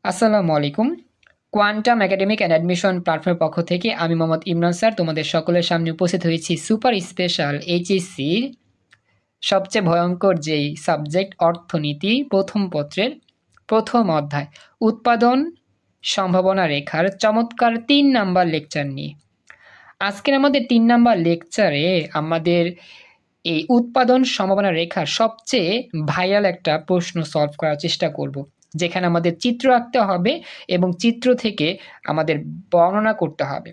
আসসালামু আলাইকুম। Quantum academic and admission প্ল্যাটফর্মের পক্ষ থেকে আমি মোহাম্মদ ইমরান স্যার তোমাদের সকলের সামনে উপস্থিত হয়েছি সুপার স্পেশাল এইচএসসির সবচেয়ে ভয়ঙ্কর যেই সাবজেক্ট অর্থনীতি প্রথম পত্রের প্রথম অধ্যায় উৎপাদন সম্ভাবনা রেখার চমৎকার ৩ নাম্বার লেকচার নিয়ে। আজকের আমাদের ৩ নাম্বার লেকচারে আমাদের এই উৎপাদন সম্ভাবনা রেখার সবচেয়ে ভাইরাল একটা প্রশ্ন সলভ করার চেষ্টা করব, যেখানে আমাদের চিত্র আঁকতে হবে এবং চিত্র থেকে আমাদের বর্ণনা করতে হবে।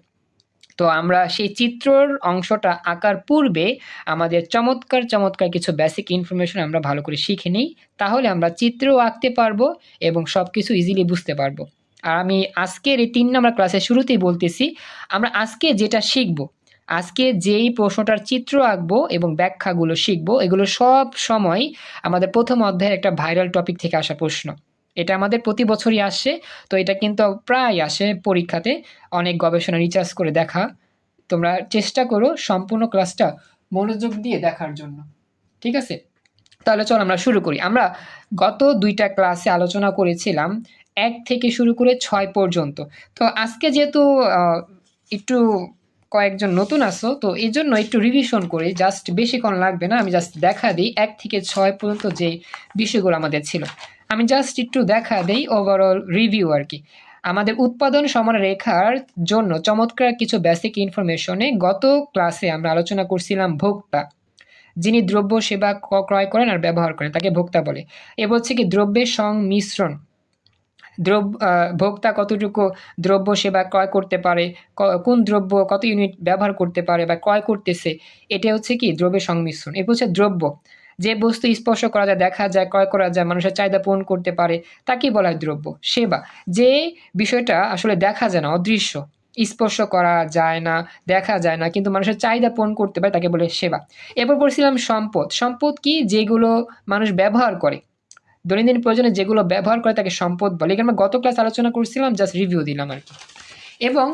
তো আমরা সেই চিত্রর অংশটা আঁকার পূর্বে আমাদের চমৎকার চমৎকার কিছু বেসিক ইনফরমেশন আমরা ভালো করে শিখে নিই, তাহলে আমরা চিত্রও আঁকতে পারবো এবং সব কিছু ইজিলি বুঝতে পারবো। আর আমি আজকের এই ৩ নম্বর ক্লাসের শুরুতেই বলতেছি, আমরা আজকে যেটা শিখব, আজকে যেই প্রশ্নটার চিত্র আঁকবো এবং ব্যাখ্যাগুলো শিখবো, এগুলো সব সময় আমাদের প্রথম অধ্যায়ের একটা ভাইরাল টপিক থেকে আসা প্রশ্ন। এটা আমাদের প্রতি বছরই আসে, তো এটা কিন্তু প্রায় আসে পরীক্ষাতে, অনেক গবেষণা রিসার্চ করে দেখা। তোমরা চেষ্টা করো সম্পূর্ণ ক্লাসটা মনোযোগ দিয়ে দেখার জন্য, ঠিক আছে? তাহলে চল আমরা শুরু করি। আমরা গত ২টা ক্লাসে আলোচনা করেছিলাম ১ থেকে শুরু করে ৬ পর্যন্ত। তো আজকে যেহেতু একটু কয়েকজন নতুন আসো, তো এই জন্য একটু রিভিশন করি, জাস্ট বেশিক্ষণ লাগবে না, আমি জাস্ট দেখা দিই ১ থেকে ৬ পর্যন্ত যে বিষয়গুলো আমাদের ছিল। আমি জাস্ট একটু দেখা দেই ওভারঅল রিভিউ আর কি। আমাদের উৎপাদন সমান রেখার জন্য চমৎকার কিছু বেসিক ইনফরমেশনে গত ক্লাসে আমরা আলোচনা করছিলাম ভোক্তা, যিনি দ্রব্য সেবা ক্রয় করেন আর ব্যবহার করেন তাকে ভোক্তা বলে। এ বলছে কি দ্রব্যের সংমিশ্রণ, ভোক্তা কতটুকু দ্রব্য সেবা ক্রয় করতে পারে, কোন দ্রব্য কত ইউনিট ব্যবহার করতে পারে বা ক্রয় করতেছে, এটা হচ্ছে কি দ্রব্যের সংমিশ্রণ। এরপর হচ্ছে দ্রব্য, যে বস্তু স্পর্শ করা যায়, দেখা যায়, ক্রয় করা যায়, মানুষের চাহিদা পূরণ করতে পারে, তাকেই বলা হয় দ্রব্য। সেবা, যে বিষয়টা আসলে দেখা যায় না, অদৃশ্য, স্পর্শ করা যায় না, দেখা যায় না, কিন্তু মানুষের চাহিদা পূরণ করতে পারে, তাকে বলে সেবা। এরপর পড়ছিলাম সম্পদ। সম্পদ কি? যেগুলো মানুষ ব্যবহার করে, দৈনন্দিন প্রয়োজনে যেগুলো ব্যবহার করে তাকে সম্পদ বলে। এখানে আমরা গত ক্লাস আলোচনা করছিলাম, জাস্ট রিভিউ দিলাম আর কি। এবং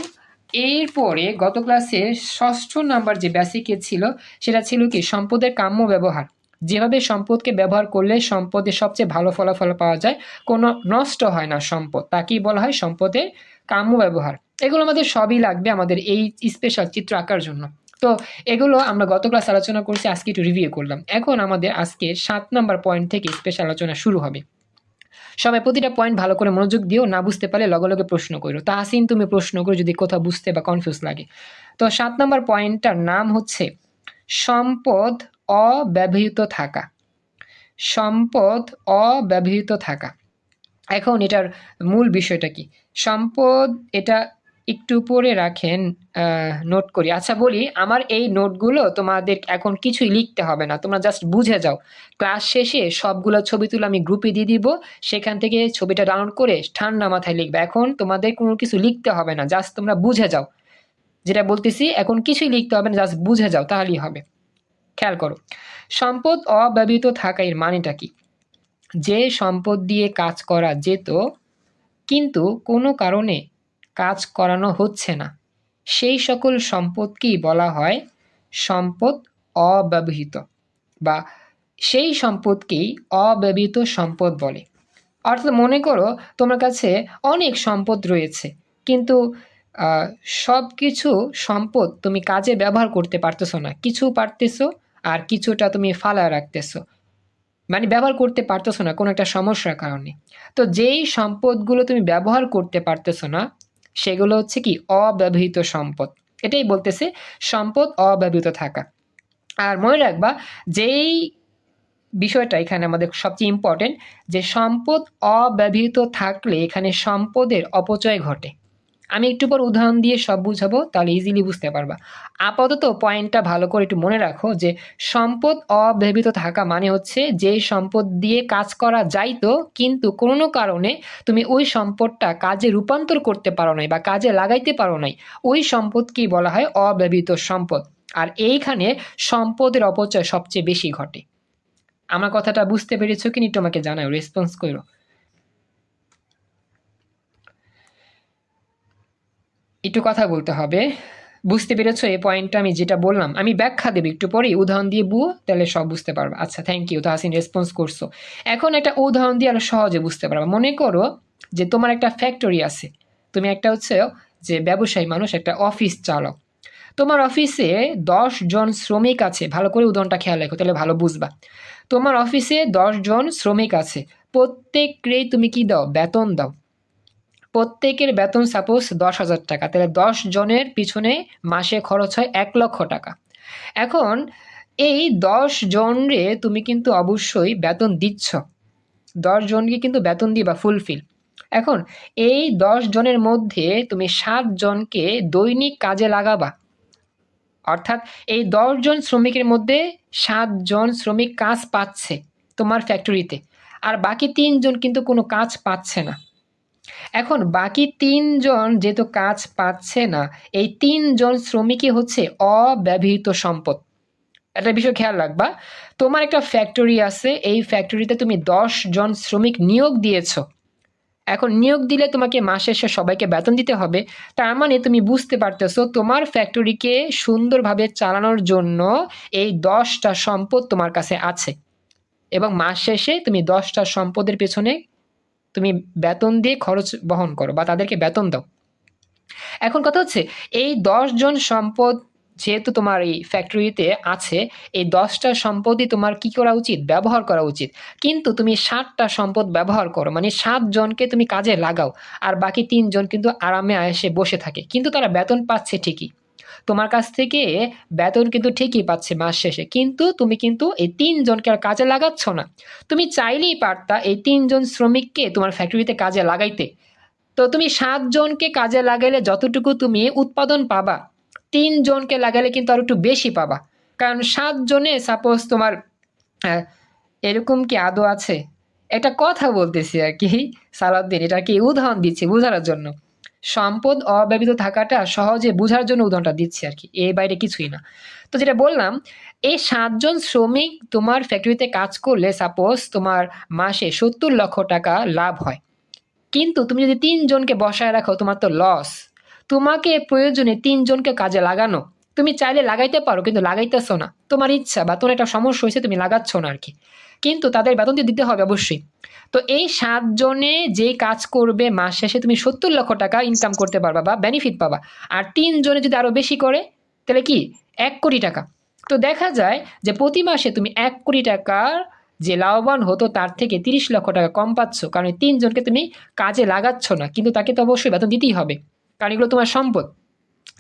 এরপরে গত ক্লাসে ৬ষ্ঠ নাম্বার যে বেসিকে ছিল, সেটা ছিল কি সম্পদের কাম্য ব্যবহার। যেভাবে সম্পদকে ব্যবহার করলে সম্পদের সবচেয়ে ভালো ফলাফল পাওয়া যায়, কোনো নষ্ট হয় না সম্পদ, তাকেই বলা হয় সম্পদের কাম্য ব্যবহার। এগুলো আমাদের সবই লাগবে আমাদের এই স্পেশাল চিত্র আঁকার জন্য। তো এগুলো আমরা গত ক্লাস আলোচনা করছি, আজকে একটু রিভিউ করলাম। এখন আমাদের আজকে ৭ নাম্বার পয়েন্ট থেকে স্পেশাল আলোচনা শুরু হবে। সবাই প্রতিটা পয়েন্ট ভালো করে মনোযোগ দিও, না বুঝতে পারলে লগে লগে প্রশ্ন করো। তাহসিন তুমি প্রশ্ন করো যদি কোথাও বুঝতে বা কনফিউজ লাগে। তো ৭ নাম্বার পয়েন্টটার নাম হচ্ছে সম্পদ অব্যবহৃত থাকা। সম্পদ অব্যবহৃত থাকা। এখন এটার মূল বিষয়টা কি? সম্পদ, এটা একটু পরে রাখেন, নোট করি। আচ্ছা বলি, আমার এই নোটগুলো তোমাদের এখন কিছুই লিখতে হবে না, তোমরা জাস্ট বুঝে যাও। ক্লাস শেষে সবগুলো ছবি তুলে আমি গ্রুপে দিয়ে দিব, সেখান থেকে ছবিটা ডাউনলোড করে ঠান্ডা মাথায় লিখবে। এখন তোমাদের কোনো কিছু লিখতে হবে না, জাস্ট তোমরা বুঝে যাও যেটা বলতেছি। এখন কিছুই লিখতে হবে না, জাস্ট বুঝে যাও, তাহলেই হবে। খেয়াল করো, সম্পদ অব্যবহৃত থাকা এর মানেটা কি? যে সম্পদ দিয়ে কাজ করা যেত কিন্তু কোনো কারণে কাজ করানো হচ্ছে না, সেই সকল সম্পদকেই বলা হয় সম্পদ অব্যবহৃত, বা সেই সম্পদকেই অব্যবহৃত সম্পদ বলে। অর্থাৎ মনে করো তোমার কাছে অনেক সম্পদ রয়েছে, কিন্তু সব কিছু সম্পদ তুমি কাজে ব্যবহার করতে পারতেছো না, কিছু পারতেছো আর কিছুটা তুমি ফালায় রাখতেছো, মানে ব্যবহার করতে পারতেছো না কোনো একটা সমস্যার কারণে। তো যেই সম্পদগুলো তুমি ব্যবহার করতে পারতেছো না, সেগুলো হচ্ছে কি অব্যবহৃত সম্পদ। এটাই বলতেছে সম্পদ অব্যবহৃত থাকা। আর মনে রাখবা, যেই বিষয়টা এখানে আমাদের সবচেয়ে ইম্পর্টেন্ট, যে সম্পদ অব্যবহৃত থাকলে এখানে সম্পদের অপচয় ঘটে। আমি একটু পর উদাহরণ দিয়ে সব বুঝাবো, তাহলে ইজিলি বুঝতে পারবা। আপাতত পয়েন্টটা ভালো করে একটু মনে রাখো, যে সম্পদ অব্যবহৃত থাকা মানে হচ্ছে যে সম্পদ দিয়ে কাজ করা যাইতো, কিন্তু কোনো কারণে তুমি ওই সম্পদটা কাজে রূপান্তর করতে পারো নাই বা কাজে লাগাইতে পারো নাই, ওই সম্পদকেই বলা হয় অব্যবহৃত সম্পদ। আর এইখানে সম্পদের অপচয় সবচেয়ে বেশি ঘটে। আমার কথাটা বুঝতে পেরেছো কিনা একটু আমাকে জানাও, রেসপন্স করো। একটু কথা বলতে হবে। বুঝতে পেরেছো এই পয়েন্টটা? আমি যেটা বললাম আমি ব্যাখ্যা দেব একটু পরেই, উদাহরণ দিয়ে বুঝো, তাহলে সব বুঝতে পারবা। আচ্ছা, থ্যাংক ইউ তাহসিন, রেসপন্স করছো। এখন একটা উদাহরণ দিয়ে আরো সহজে বুঝতে পারবা। মনে করো যে তোমার একটা ফ্যাক্টরি আছে, তুমি একটা হচ্ছে যে ব্যবসায়ী মানুষ, একটা অফিস চালক, তোমার অফিসে 10 জন শ্রমিক আছে, ভালো করে উদাহরণটা খেয়াল রাখো তাহলে ভালো বুঝবা। তোমার অফিসে 10 জন শ্রমিক আছে, প্রত্যেককেই তুমি কি দাও? বেতন দাও। প্রত্যেকের বেতন সাপোজ 10,000 টাকা, তাহলে 10 জনের পিছনে মাসে খরচ হয় 1,00,000 টাকা। এখন এই 10 জনরে তুমি কিন্তু অবশ্যই বেতন দিচ্ছ, 10 জনকে কিন্তু বেতন দিবা ফুলফিল। এখন এই 10 জনের মধ্যে তুমি 7 জনকে দৈনিক কাজে লাগাবা, অর্থাৎ এই 10 জন শ্রমিকের মধ্যে 7 জন শ্রমিক কাজ পাচ্ছে তোমার ফ্যাক্টরিতে, আর বাকি 3 জন কিন্তু কোনো কাজ পাচ্ছে না। এখন বাকি 3 জন যেহেতু কাজ পাচ্ছে না, এই 3 জন শ্রমিকই হচ্ছে অব্যবহৃত সম্পদ। একটা বিষয় খেয়াল রাখবা, তোমার একটা ফ্যাক্টরি আছে, এই ফ্যাক্টরিতে তুমি 10 জন শ্রমিক নিয়োগ দিয়েছো। এখন নিয়োগ দিলে তোমাকে মাস শেষে সবাইকে বেতন দিতে হবে, তার মানে তুমি বুঝতে পারতেছো তোমার ফ্যাক্টরিকে সুন্দরভাবে চালানোর জন্য এই 10টা সম্পদ তোমার কাছে আছে, এবং মাস শেষে তুমি 10টা সম্পদের পেছনে তুমি বেতন দিয়ে খরচ বহন করো বা তাদেরকে বেতন দাও। এখন কথা হচ্ছে এই 10 জন সম্পদ যেহেতু তোমার এই ফ্যাক্টরিতে আছে, এই 10টা সম্পদই তোমার কি করা উচিত? ব্যবহার করা উচিত। কিন্তু তুমি 7টা সম্পদ ব্যবহার করো, মানে 7 জনকে তুমি কাজে লাগাও, আর বাকি 3 জন কিন্তু আরামে আয়েসে বসে থাকে, কিন্তু তারা বেতন পাচ্ছে ঠিকই, তোমার কাছ থেকে বেতন কিন্তু ঠিকই পাচ্ছে মাস শেষে, কিন্তু তুমি কিন্তু এই 3 জনকে আর কাজে লাগাচ্ছ না। তুমি চাইলেই পারতা এই 3 জন শ্রমিককে তোমার ফ্যাক্টরিতে কাজে লাগাইতে, তো তুমি 7 জনকে কাজে লাগাইলে যতটুকু তুমি উৎপাদন পাবা, 3 জনকে লাগাইলে কিন্তু আর একটু বেশি পাবা। কারণ 7 জনে সাপোজ তোমার এরকম কি আদৌ আছে? একটা কথা বলতেছি আর কি সালাউদ্দিন, এটা কি উদাহরণ দিচ্ছি বোঝার জন্য, সম্পদ অব্যবহৃত থাকাটা সহজে বোঝার জন্য উদাহরণটা দিচ্ছি আর কি, এর বাইরে কিছুই না। তো যেটা বললাম, এই 7 জন শ্রমিক তোমার ফ্যাক্টরিতে কাজ করলে সাপোজ তোমার মাসে 70 লক্ষ টাকা লাভ হয়, কিন্তু তুমি যদি 3 জনকে বসায় রাখো তোমার তো লস। তোমাকে প্রয়োজনে 3 জনকে কাজে লাগানো, তুমি চাইলে লাগাইতে পারো কিন্তু লাগাইতেছো না, তোমার ইচ্ছা বা তোমার একটা সমস্যা হয়েছে তুমি লাগাচ্ছ না আর কি, কিন্তু তাদের বেতন তো দিতে হবে অবশ্যই। তো এই 7 জনে যে কাজ করবে মাস শেষে তুমি 70 লক্ষ টাকা ইনকাম করতে পারবা বা বেনিফিট পাবা, আর 3 জনে যদি আরো বেশি করে তাহলে কি 1 কোটি টাকা। তো দেখা যায় যে প্রতি মাসে তুমি 1 কোটি টাকার যে লাভবান হতো তার থেকে 30 লক্ষ টাকা কম পাচ্ছ, কারণ 3 জনকে তুমি কাজে লাগাচ্ছ না, কিন্তু তাকে তো অবশ্যই বেতন দিতেই হবে, কারণ এগুলো তোমার সম্পদ।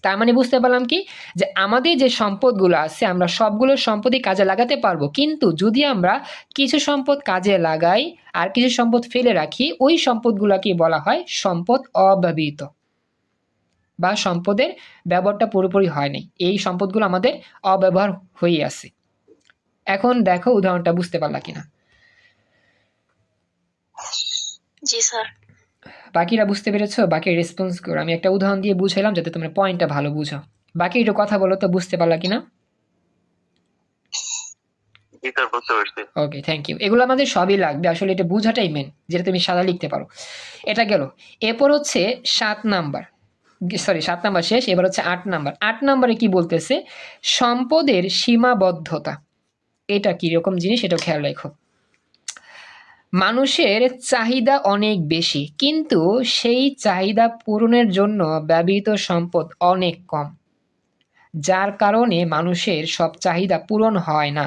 তার মানে বুঝতে পারলাম কি, যে আমাদের যে সম্পদগুলো আছে আমরা সবগুলো সম্পদই কাজে লাগাতে পারবো, কিন্তু যদি আমরা কিছু সম্পদ কাজে লাগাই আর কিছু সম্পদ ফেলে রাখি, ওই সম্পদগুলোকে বলা হয় সম্পদ অব্যবহৃত বা সম্পদের ব্যবহারটা পুরোপুরি হয়নি, এই সম্পদগুলো আমাদের অব্যবহার হয়ে আছে। এখন দেখো উদাহরণটা বুঝতে পারলা কিনা? জি স্যার। বাকিরা বুঝতে পেরেছো? বাকি রেসপন্স করো, আমি একটা উদাহরণ দিয়ে বুঝাইলাম যাতে তোমরা পয়েন্টটা ভালো বুঝো। বাকি একটু কথা বলো তো, বুঝতে পারলা কিনা? ওকে, থ্যাংক ইউ। এগুলো আমাদের সবই লাগবে, আসলে এটা বোঝাটাই মেন, যেটা তুমি সাদা লিখতে পারো। এটা গেল। এরপর হচ্ছে 7 নাম্বার, সরি 7 নাম্বার শেষ, এবার হচ্ছে 8 নাম্বার। 8 নাম্বারে কি বলতেছে? সম্পদের সীমাবদ্ধতা। এটা কিরকম জিনিস এটাও খেয়াল রাখো। মানুষের চাহিদা অনেক বেশি, কিন্তু সেই চাহিদা পূরণের জন্য ব্যবহৃত সম্পদ অনেক কম, যার কারণে মানুষের সব চাহিদা পূরণ হয় না,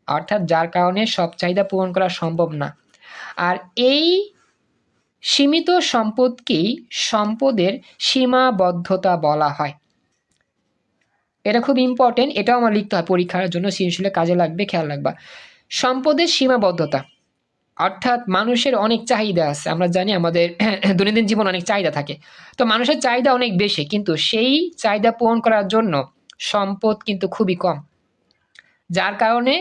অর্থাৎ যার কারণে সব চাহিদা পূরণ করা সম্ভব না। আর এই সীমিত সম্পদকেই সম্পদের সীমাবদ্ধতা বলা হয়। এটা খুব ইম্পর্টেন্ট, এটাও আমার লিখতে হয় পরীক্ষার জন্য, সৃজনশীলে কাজে লাগবে, খেয়াল রাখবা। সম্পদের সীমাবদ্ধতা অর্থাৎ মানুষের অনেক চাহিদা আছে, আমরা জানি আমাদের দৈনন্দিন জীবন অনেক চাহিদা থাকে, তো মানুষের চাহিদা অনেক বেশি, কিন্তু সেই চাহিদা পূরণ করার জন্য সম্পদ কিন্তু খুবই কম, যার কারণে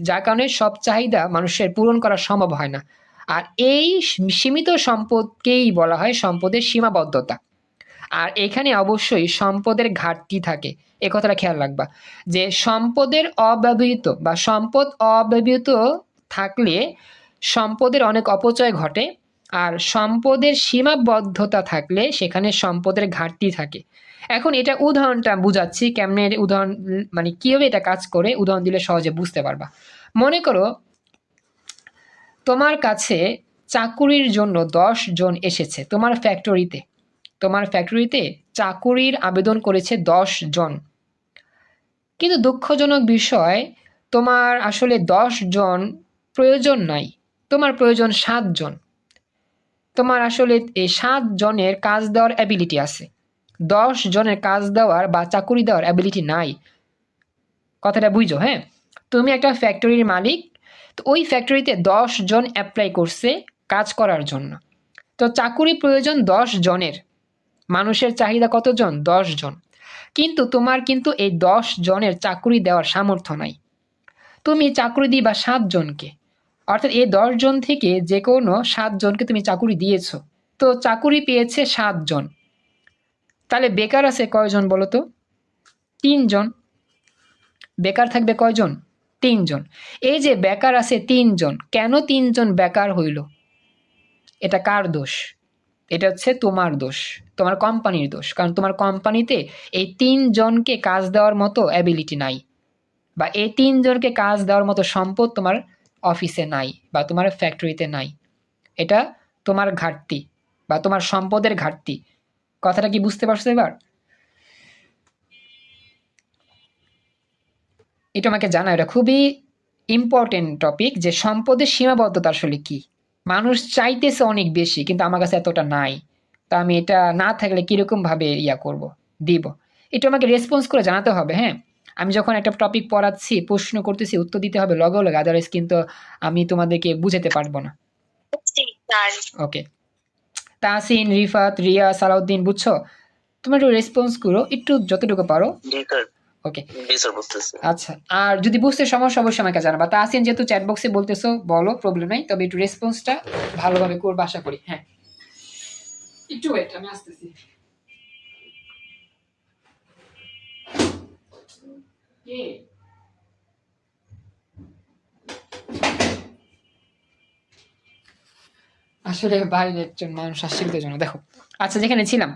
যার কারণে সব চাহিদা মানুষের পূরণ করা সম্ভব হয় না। আর এই সীমিত সম্পদকেই বলা হয় সম্পদের সীমাবদ্ধতা। আর এখানে অবশ্যই সম্পদের ঘাটতি থাকে, এ কথাটা খেয়াল রাখবা, যে সম্পদের অব্যবহৃত বা সম্পদ অব্যবহৃত থাকলে সম্পদের অনেক অপচয় ঘটে, আর সম্পদের সীমাবদ্ধতা থাকলে সেখানে সম্পদের ঘাটতি থাকে। এখন এটা উদাহরণটা বুঝাচ্ছি কেমনে, উদাহরণ মানে কিভাবে এটা কাজ করে উদাহরণ দিলে সহজে বুঝতে পারবা। মনে করো তোমার কাছে চাকুরির জন্য 10 জন এসেছে তোমার ফ্যাক্টরিতে চাকুরির আবেদন করেছে 10 জন, কিন্তু দুঃখজনক বিষয় তোমার আসলে 10 জন প্রয়োজন নাই, তোমার প্রয়োজন 7 জন। তোমার আসলে এই 7 জনের কাজ দেওয়ার অ্যাবিলিটি আছে, 10 জনের কাজ দেওয়ার বা চাকুরি দেওয়ার অ্যাবিলিটি নাই। কথাটা বুঝো? হ্যাঁ, তুমি একটা ফ্যাক্টরির মালিক, তো ওই ফ্যাক্টরিতে 10 জন অ্যাপ্লাই করছে কাজ করার জন্য, তো চাকুরি প্রয়োজন 10 জনের। মানুষের চাহিদা কতজন? 10 জন। কিন্তু তোমার কিন্তু এই 10 জনের চাকুরি দেওয়ার সামর্থ্য নাই, তুমি চাকুরি দিবা 7 জনকে, অর্থাৎ এই 10 জন থেকে যে কোনো 7 জনকে তুমি চাকুরি দিয়েছো, তো চাকুরি পেয়েছে 7 জন, তাহলে বেকার আছে কয়জন বলো তো? 3 জন। বেকার থাকবে কয়জন? 3 জন। এই যে বেকার আছে 3 জন, কেন 3 জন বেকার হইল? এটা কার দোষ? এটা হচ্ছে তোমার দোষ, তোমার কোম্পানির দোষ, কারণ তোমার কোম্পানিতে এই 3 জনকে কাজ দেওয়ার মতো অ্যাবিলিটি নাই, বা এই 3 জনকে কাজ দেওয়ার মতো সম্পদ তোমার অফিসে নাই বা তোমার ফ্যাক্টরিতে নাই। এটা তোমার ঘাটতি বা তোমার সম্পদের ঘাটতি। কথাটা কি বুঝতে পারছো এবার? এটা আমাকে জানা, এটা খুবই ইম্পর্টেন্ট টপিক, যে সম্পদের সীমাবদ্ধতা আসলে কি। মানুষ চাইতেছে অনেক বেশি, কিন্তু আমার কাছে এতটা নাই, তা আমি এটা না থাকলে কিরকম ভাবে করব, দিব। এটা আমাকে রেসপন্স করে জানাতে হবে। হ্যাঁ, আমি যখন একটা টপিক পড়াচ্ছি, প্রশ্ন করতেছি, উত্তর দিতে হবে লগে লগে, আদারওয়াইজ কিন্তু আমি তোমাদেরকে বুঝাতে পারবো না। ওকে, তাহসিন, রিফাত, রিয়া, সালাউদ্দিন, বুঝছো? তোমরা একটু রেসপন্স করো, একটু যতটুকু পারো। ওকে, আচ্ছা, আর যদি বুঝতে সমস্যা অবশ্যই আমাকে জানাবা। তাহসিন যেহেতু চ্যাট বক্সে বলতেছো, বলো, প্রবলেম নাই, তবে একটু রেসপন্সটা ভালোভাবে করবে আশা করি। হ্যাঁ, একটু ওয়েট, আমি আসতেছি। আসলে বাইরে একজন মানুষ আসছিল জন্য, দেখো। আচ্ছা, যেখানে ছিলাম,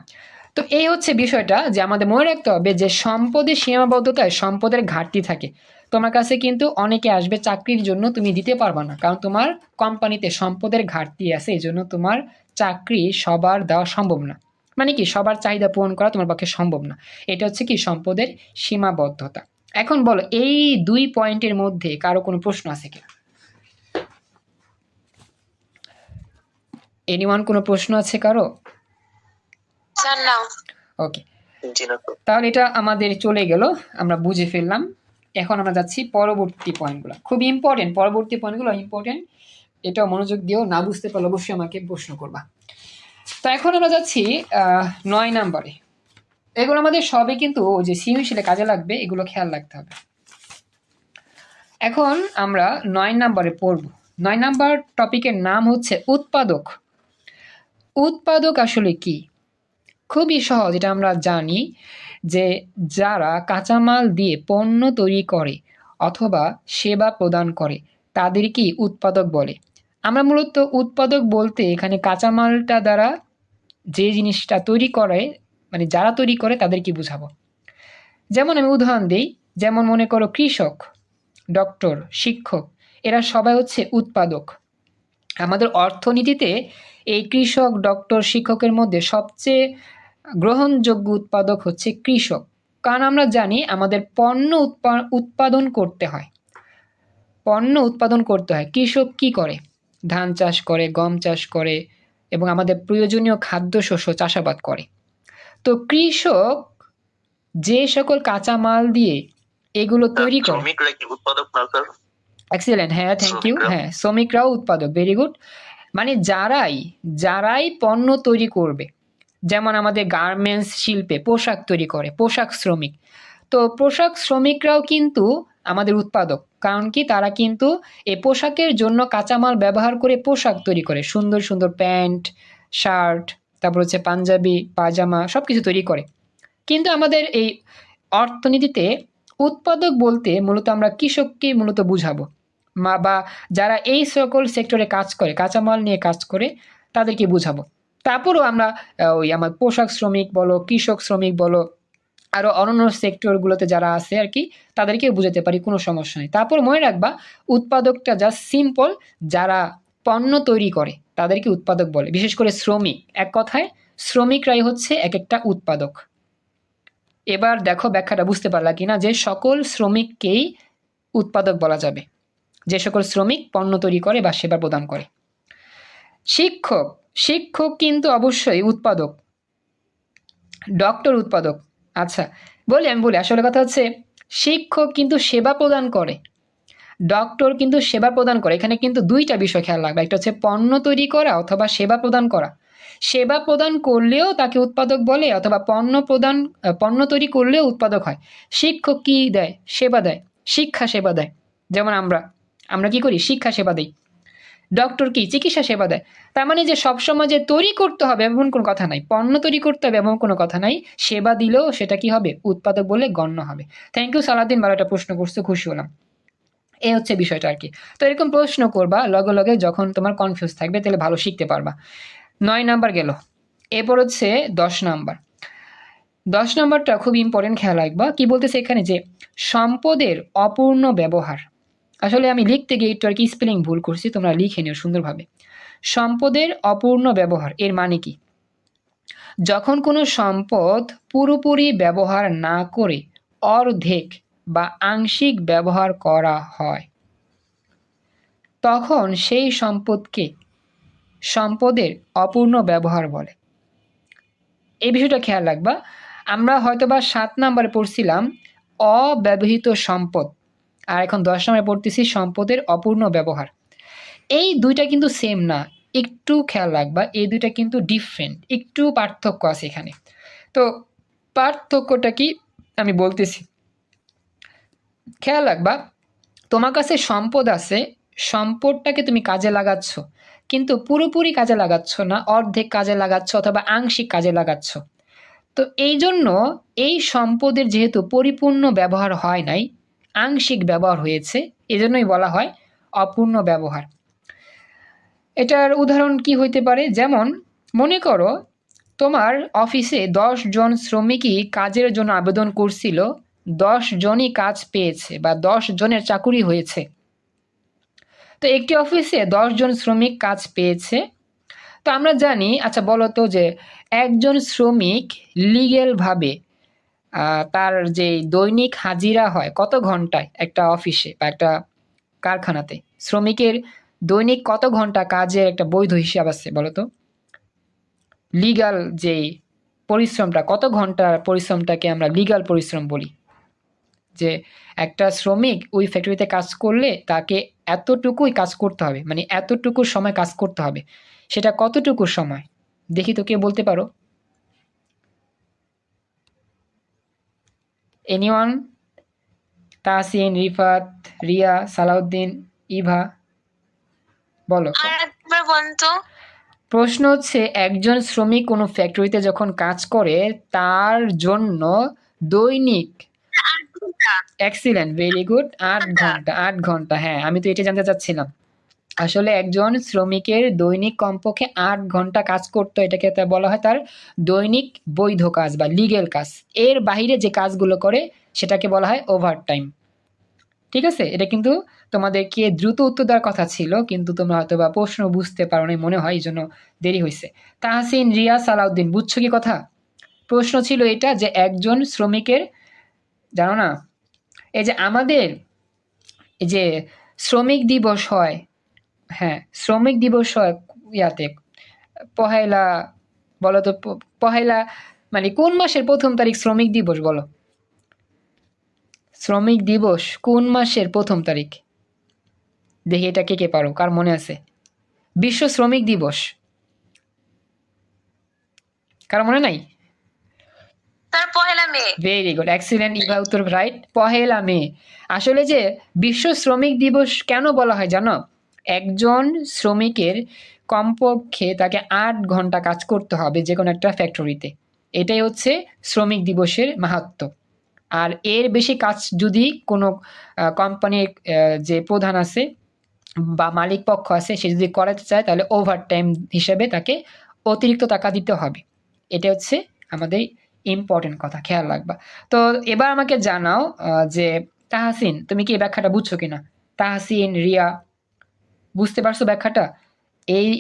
তো এই হচ্ছে বিষয়টা, যে আমাদের মনে রাখতে হবে যে সম্পদের সীমাবদ্ধতায় সম্পদের ঘাটতি থাকে। তোমার কাছে কিন্তু অনেকে আসবে চাকরির জন্য, তুমি দিতে পারবা না, কারণ তোমার কোম্পানিতে সম্পদের ঘাটতি আছে, এই জন্য তোমার চাকরি সবার দেওয়া সম্ভব না। মানে কি, সবার চাহিদা পূরণ করা তোমার পক্ষে সম্ভব না। এটা হচ্ছে কি সম্পদের সীমাবদ্ধতা। এখন বলো, এই 2 পয়েন্টের মধ্যে কারো কোনো প্রশ্ন আছে কিনা? এনিওয়ান, কোনো প্রশ্ন আছে কারো? ওকে, তাহলে এটা আমাদের চলে গেল, আমরা বুঝে ফেললাম। এখন আমরা যাচ্ছি পরবর্তী পয়েন্টগুলো, খুব ইম্পর্টেন্ট, পরবর্তী পয়েন্টগুলো ইম্পর্টেন্ট, এটাও মনোযোগ দিও, না বুঝতে পারলে অবশ্যই আমাকে প্রশ্ন করবা। তো এখন আমরা যাচ্ছি 9 নাম্বারে। এগুলো আমাদের সবই কিন্তু ওই যে সৃজনশীলে কাজে লাগবে, এগুলো খেয়াল রাখতে হবে। এখন আমরা 9 নাম্বারে পড়ব। 9 নাম্বার টপিকের নাম হচ্ছে উৎপাদক। উৎপাদক আসলে কি? খুবই সহজ, এটা আমরা জানি যে যারা কাঁচামাল দিয়ে পণ্য তৈরি করে অথবা সেবা প্রদান করে তাদেরকেই উৎপাদক বলে। আমরা মূলত উৎপাদক বলতে এখানে কাঁচামালটা দ্বারা যে জিনিসটা তৈরি করে, মানে যারা তৈরি করে তাদেরকে বুঝাবো। যেমন আমি উদাহরণ দিই, যেমন মনে করো কৃষক, ডক্টর, শিক্ষক, এরা সবাই হচ্ছে উৎপাদক। আমাদের অর্থনীতিতে এই কৃষক, ডক্টর, শিক্ষকের মধ্যে সবচেয়ে গ্রহণযোগ্য উৎপাদক হচ্ছে কৃষক, কারণ আমরা জানি আমাদের পণ্য উৎপাদন করতে হয়। কৃষক কি করে? ধান চাষ করে, গম চাষ করে, এবং আমাদের প্রয়োজনীয় খাদ্যশস্য চাষাবাদ করে। তো কৃষক যে সকল কাঁচামাল দিয়ে এগুলো তৈরি করে, এক্সিলেন্ট, হ্যাঁ, থ্যাংক ইউ, হ্যাঁ, শ্রমিকরাও উৎপাদক, ভেরি গুড। মানে যারাই পণ্য তৈরি করবে, যেমন আমাদের গার্মেন্টস শিল্পে পোশাক তৈরি করে, পোশাক শ্রমিক, তো পোশাক শ্রমিকরাও কিন্তু আমাদের উৎপাদক, কারণ কি তারা কিন্তু এই পোশাকের জন্য কাঁচামাল ব্যবহার করে পোশাক তৈরি করে, সুন্দর সুন্দর প্যান্ট, শার্ট, তারপর হচ্ছে পাঞ্জাবি, পায়জামা, সবকিছু তৈরি করে। কিন্তু আমাদের এই অর্থনীতিতে উৎপাদক বলতে মূলত আমরা কৃষককে মূলত বুঝাবো, বা যারা এই সকল সেক্টরে কাজ করে, কাঁচামাল নিয়ে কাজ করে, তাদেরকে বুঝাবো। তারপরও আমরা ওই আমার পোশাক শ্রমিক বলো, কৃষক শ্রমিক বলো, আরো অন্যান্য সেক্টরগুলোতে যারা আছে আর কি, তাদেরকে বুঝাতে পারি, কোনো সমস্যা নেই। তারপর মনে রাখবা, উৎপাদকটা জাস্ট সিম্পল, যারা পণ্য তৈরি করে তাদেরকে উৎপাদক বলে, বিশেষ করে শ্রমিক। এক কথায় শ্রমিকরাই হচ্ছে এক একটা উৎপাদক। এবার দেখো ব্যাখ্যাটা বুঝতে পারলা কিনা, যে সকল শ্রমিককেই উৎপাদক বলা যাবে, যে সকল শ্রমিক পণ্য তৈরি করে বা সেবা প্রদান করে। শিক্ষক, শিক্ষক কিন্তু অবশ্যই উৎপাদক। ডক্টর উৎপাদক। আচ্ছা আমি বলি আসলে কথা হচ্ছে শিক্ষক কিন্তু সেবা প্রদান করে, ডক্টর কিন্তু সেবা প্রদান করে। এখানে কিন্তু দুইটা বিষয় খেয়াল রাখবে, একটা হচ্ছে পণ্য তৈরি করা অথবা সেবা প্রদান করা। সেবা প্রদান করলেও তাকে উৎপাদক বলে, অথবা পণ্য তৈরি করলেও উৎপাদক হয়। শিক্ষক কি দেয়? সেবা দেয়, শিক্ষা সেবা দেয়। যেমন আমরা কি করি? শিক্ষা সেবা দিই। ডক্টর কি? চিকিৎসা সেবা দেয়। তার মানে যে সবসময় যে তৈরি করতে হবে এমন কোনো কথা নাই, পণ্য তৈরি করতে হবে এমন কোনো কথা নাই, সেবা দিলেও সেটা কি হবে? উৎপাদক বলে গণ্য হবে। থ্যাংক ইউ সালাদিন, ভালো একটা প্রশ্ন করছো, খুশি হলাম। এই হচ্ছে বিষয়টা আর কি। তো এরকম প্রশ্ন করবা লগে লগে, যখন তোমার কনফিউজ থাকবে তাহলে ভালো শিখতে পারবা। 9 নাম্বার গেল, এরপর হচ্ছে 10 নাম্বার। 10 নাম্বারটা খুব ইম্পর্টেন্ট, খেয়াল রাখবা। কি বলতেছে এখানে, যে সম্পদের অপূর্ণ ব্যবহার। আসলে আমি লিখতে গিয়ে একটু আর কি স্পেলিং ভুল করছি, তোমরা লিখে নিও সুন্দরভাবে। সম্পদের অপূর্ণ ব্যবহার এর মানে কি? যখন কোনো সম্পদ পুরোপুরি ব্যবহার না করে অর্ধেক বা আংশিক ব্যবহার করা হয়, তখন সেই সম্পদকে সম্পদের অপূর্ণ ব্যবহার বলে। এই বিষয়টা খেয়াল রাখবা। আমরা হয়তোবা 7 নাম্বারে পড়ছিলাম অব্যবহৃত সম্পদ, আর এখন 10 নাম্বারে পড়তেছি সম্পদের অপূর্ণ ব্যবহার। এই দুইটা কিন্তু সেম না, একটু খেয়াল রাখবা, এই দুইটা কিন্তু ডিফারেন্ট, একটু পার্থক্য আছে এখানে। তো পার্থক্যটা কি আমি বলতেছি, খেয়াল রাখবা। তোমার কাছে সম্পদ আছে, সম্পদটাকে তুমি কাজে লাগাচ্ছ, কিন্তু পুরোপুরি কাজে লাগাচ্ছ না, অর্ধেক কাজে লাগাচ্ছ অথবা আংশিক কাজে লাগাচ্ছ। তো এই জন্য এই সম্পদের যেহেতু পরিপূর্ণ ব্যবহার হয় নাই, আংশিক ব্যবহার হয়েছে, এজন্যই বলা হয় অপূর্ণ ব্যবহার। এটার উদাহরণ কি হইতে পারে? যেমন মনে করো তোমার অফিসে 10 জন শ্রমিকই কাজের জন্য আবেদন করছিল, 10 জনই কাজ পেয়েছে বা 10 জনের চাকুরি হয়েছে। তো একটি অফিসে 10 জন শ্রমিক কাজ পেয়েছে। তো আমরা জানি, আচ্ছা বলো তো, যে একজন শ্রমিক লিগ্যালভাবে তার যে দৈনিক হাজিরা হয় কত ঘন্টায় একটা অফিসে বা একটা কারখানাতে, শ্রমিকের দৈনিক কত ঘন্টা কাজের একটা বৈধ হিসাব আছে বলো তো? লিগ্যাল যে পরিশ্রমটা, কত ঘন্টার পরিশ্রমটাকে আমরা লিগ্যাল পরিশ্রম বলি। যে একটা শ্রমিক ওই ফ্যাক্টরিতে কাজ করলে তাকে এতটুকুই কাজ করতে হবে, মানে এতটুকু সময় কাজ করতে হবে। সেটা কতটুকু সময় দেখি তো, কে বলতে পারো? এনিওয়ান? তাহসিন, রিফাত, রিয়া, সালাউদ্দিন, ইভা, বলো। আরেকবার বলুন তো। প্রশ্ন হচ্ছে, একজন শ্রমিক কোনো ফ্যাক্টরিতে যখন কাজ করে তার জন্য দৈনিক, 8 ঘন্টা। এক্সিলেন্ট, ভেরি গুড, 8 ঘন্টা। 8 ঘন্টা, হ্যাঁ আমি তো এটা জানতে চাচ্ছিলাম। আসলে একজন শ্রমিকের দৈনিক কমপক্ষে 8 ঘন্টা কাজ করতে, এটাকে বলা হয় তার দৈনিক বৈধ কাজ বা লিগেল কাজ। এর বাইরে যে কাজগুলো করে সেটাকে বলা হয় ওভারটাইম। ঠিক আছে, এটা কিন্তু তোমাদেরকে দ্রুত উত্তর দেওয়ার কথা ছিল, কিন্তু তোমরা হয়তো বা প্রশ্ন বুঝতে পারো না মনে হয়, এই জন্য দেরি হয়েছে। তাহসিন, রিয়া, সালাউদ্দিন, বুঝছো কি কথা? প্রশ্ন ছিল এটা, যে একজন শ্রমিকের, জানো না, এই যে আমাদের এই যে শ্রমিক দিবস হয়, হ্যাঁ শ্রমিক দিবস হয় ইয়াতে পহেলা, বলো তো পহেলা মানে কোন মাসের প্রথম তারিখ শ্রমিক দিবস বলো? শ্রমিক দিবস কোন মাসের প্রথম তারিখ? দেখি এটা কে কে পারো, কার মনে আছে? বিশ্ব শ্রমিক দিবস, কার মনে নাই? তার 1 মে। ভেরি গুড, এক্সিলেন্ট, ইভা উত্তর রাইট, 1 মে। আসলে যে বিশ্ব শ্রমিক দিবস কেন বলা হয় জানো? একজন শ্রমিকের কমপক্ষে তাকে 8 ঘন্টা কাজ করতে হবে যে কোনো একটা ফ্যাক্টরিতে, এটাই হচ্ছে শ্রমিক দিবসের মাহাত্ম্য। আর এর বেশি কাজ যদি কোনো কোম্পানির যে প্রধান আছে বা মালিক পক্ষ আছে সে যদি করাতে চায়, তাহলে ওভারটাইম হিসেবে তাকে অতিরিক্ত টাকা দিতে হবে। এটা হচ্ছে আমাদের ইম্পর্টেন্ট কথা, খেয়াল রাখবা। তো এবার আমাকে জানাও যে তাহসিন, তুমি কি এই ব্যাখ্যাটা বুঝছো কিনা? তাহসিন, রিয়া, বুঝতে পারছো ব্যাখ্যাটা?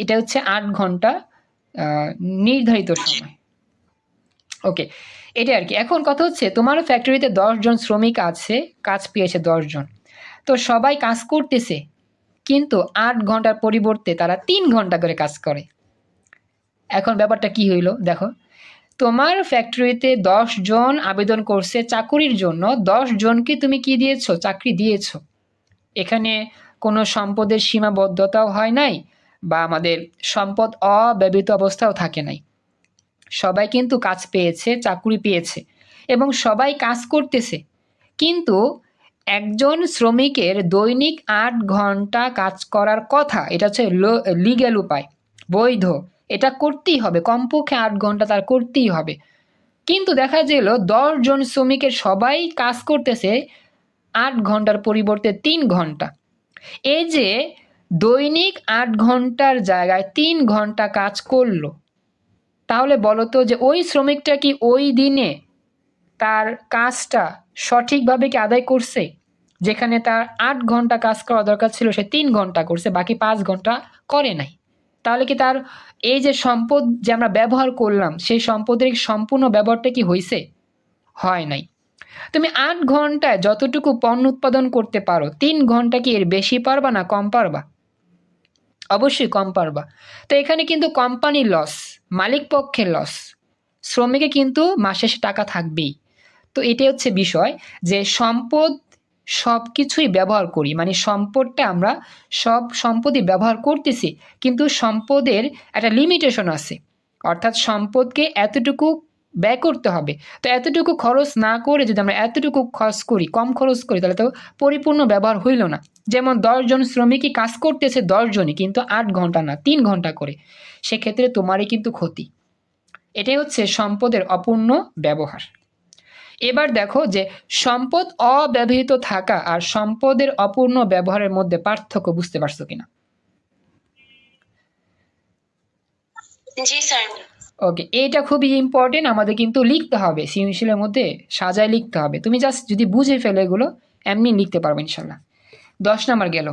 এটা হচ্ছে 8 ঘন্টা নির্ধারিত সময়। ওকে, এটা আর কি। এখন কথা হচ্ছে তোমার ফ্যাক্টরিতে 10 জন শ্রমিক আছে, কাজ পেয়েছে 10 জন, তো সবাই কাজ করতেছে, কিন্তু 8 ঘন্টার পরিবর্তে তারা 3 ঘন্টা করে কাজ করে। এখন ব্যাপারটা কি হইল দেখো, তোমার ফ্যাক্টরিতে 10 জন আবেদন করছে চাকুরির জন্য, 10 জনকে তুমি কি দিয়েছো? চাকরি দিয়েছো। এখানে কোনো সম্পদের সীমাবদ্ধতাও হয় নাই, বা আমাদের সম্পদ অব্যবহৃত অবস্থাও থাকে নাই। সবাই কিন্তু কাজ পেয়েছে, চাকুরি পেয়েছে, এবং সবাই কাজ করতেছে, কিন্তু একজন শ্রমিকের দৈনিক 8 ঘন্টা কাজ করার কথা, এটা হচ্ছে লিগ্যাল উপায়, বৈধ, এটা করতেই হবে, কমপক্ষে 8 ঘন্টা তার করতেই হবে। কিন্তু দেখা গেল 10 জন শ্রমিকের সবাই কাজ করতেছে 8 ঘন্টার পরিবর্তে 3 ঘন্টা। এই যে দৈনিক 8 ঘন্টার জায়গায় 3 ঘন্টা কাজ করলো, তাহলে বলো তো যে ওই শ্রমিকটা কি ওই দিনে তার কাজটা সঠিকভাবে কি আদায় করছে? যেখানে তার 8 ঘন্টা কাজ করা দরকার ছিল, সে 3 ঘন্টা করছে, বাকি 5 ঘন্টা করে নাই। তাহলে কি তার এই যে সম্পদ যে আমরা ব্যবহার করলাম, সেই সম্পদের সম্পূর্ণ ব্যবহারটা কি হয়েছে? হয় নাই। তুমি 8 ঘন্টায় যতটুকু পণ্য উৎপাদন করতে পারো, 3 ঘন্টা কি এর বেশি পারবা না কম পারবা? অবশ্যই কম পারবা। তো এখানে কিন্তু কোম্পানির লস, মালিক পক্ষের লস, শ্রমিকে কিন্তু মাস শেষে টাকা থাকবেই। তো এটাই হচ্ছে বিষয়, যে সম্পদ সব কিছুই ব্যবহার করি, মানে সম্পদটা আমরা সব সম্পদই ব্যবহার করতেছি, কিন্তু সম্পদের একটা লিমিটেশন আছে, অর্থাৎ সম্পদকে এতটুকু ব্যয় করতে হবে। তো এতটুকু খরচ না করে যদি আমরা এতটুকু খরচ করি, কম খরচ করি, তাহলে তো পরিপূর্ণ ব্যবহার হইল না। যেমন 10 জন শ্রমিকই কাজ করতেছে 10 জনই, কিন্তু 8 ঘন্টা না 3 ঘন্টা করে, সেক্ষেত্রে তোমারই কিন্তু ক্ষতি। এটাই হচ্ছে সম্পদের অপূর্ণ ব্যবহার। এবার দেখো যে সম্পদ অব্যবহৃত থাকা আর সম্পদের অপূর্ণ ব্যবহারের মধ্যে পার্থক্য বুঝতে পারছো কিনা? জি স্যার। ওকে, এটা খুবই ইম্পর্টেন্ট, আমাদের কিন্তু লিখতে হবে, সৃজনশীলের মধ্যে সাজায় লিখতে হবে। তুমি জাস্ট যদি বুঝে ফেলে এগুলো, এমনি লিখতে পারবে ইনশাল্লাহ। 10 নাম্বার গেল।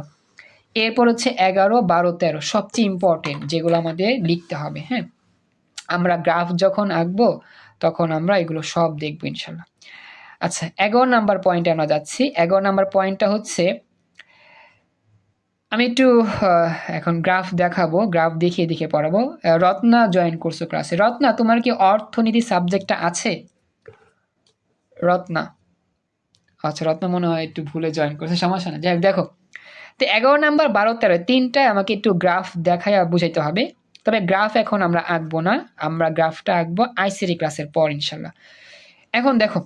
এরপর হচ্ছে 11, 12, 13 সবচেয়ে ইম্পর্টেন্ট, যেগুলো আমাদের লিখতে হবে। হ্যাঁ, আমরা গ্রাফ যখন আঁকবো তখন আমরা এগুলো সব দেখবো ইনশাল্লাহ। আচ্ছা, 11 নাম্বার পয়েন্টে আমরা যাচ্ছি। 11 নাম্বার পয়েন্টটা হচ্ছে, আমি একটু এখন গ্রাফ দেখাবো, গ্রাফ দেখিয়ে দেখিয়ে পড়াবো। রত্না জয়েন করছো ক্লাসে। রত্না, তোমার কি অর্থনীতি সাবজেক্টটা আছে? রত্না, আচ্ছা, রত্না মনে হয় একটু ভুলে জয়েন করছে, সমস্যা না, যাই হোক। দেখো, তো 11 নাম্বার, 12, 13 তিনটায় আমাকে একটু গ্রাফ দেখাইয়া বুঝাইতে হবে। তবে গ্রাফ এখন আমরা আঁকবো না, আমরা গ্রাফটা আঁকবো আইসিটি ক্লাসের পর ইনশাল্লাহ। এখন দেখো,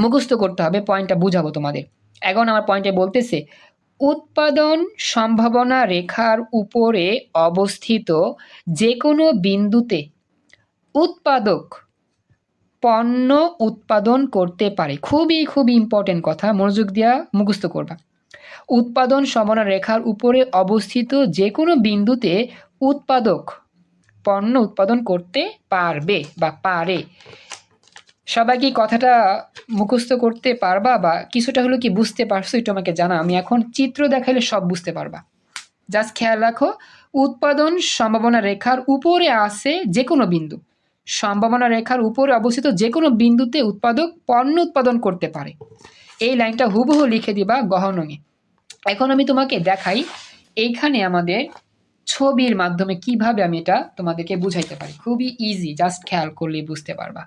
মুখস্থ করতে হবে, পয়েন্টটা বুঝাবো তোমাদের। 11 নাম্বার পয়েন্টে বলতেছে, উৎপাদন সম্ভাবনা রেখার উপরে অবস্থিত যে কোনো বিন্দুতে উৎপাদক পণ্য উৎপাদন করতে পারে। খুবই খুবই ইম্পর্টেন্ট কথা, মনোযোগ দিয়া মুখস্থ করবা। উৎপাদন সম্ভাবনা রেখার উপরে অবস্থিত যে কোনো বিন্দুতে উৎপাদক পণ্য উৎপাদন করতে পারবে বা পারে। সবাই কি কথাটা মুখস্থ করতে পারবা, বা কিছুটা হলো কি বুঝতে পারছো? একটু আমাকে জানা, আমি এখন চিত্র দেখাইলে সব বুঝতে পারবা। জাস্ট খেয়াল রাখো, উৎপাদন সম্ভাবনা রেখার উপরে আছে যে কোনো বিন্দু, সম্ভাবনা রেখার উপরে অবস্থিত যে কোনো বিন্দুতে উৎপাদক পণ্য উৎপাদন করতে পারে। এই লাইনটা হুবহু লিখে দিবা গহনঙে। এখন আমি তোমাকে দেখাই এইখানে আমাদের ছবির মাধ্যমে কিভাবে আমি এটা তোমাদেরকে বুঝাইতে পারি। খুবই ইজি, জাস্ট খেয়াল করলেই বুঝতে পারবা।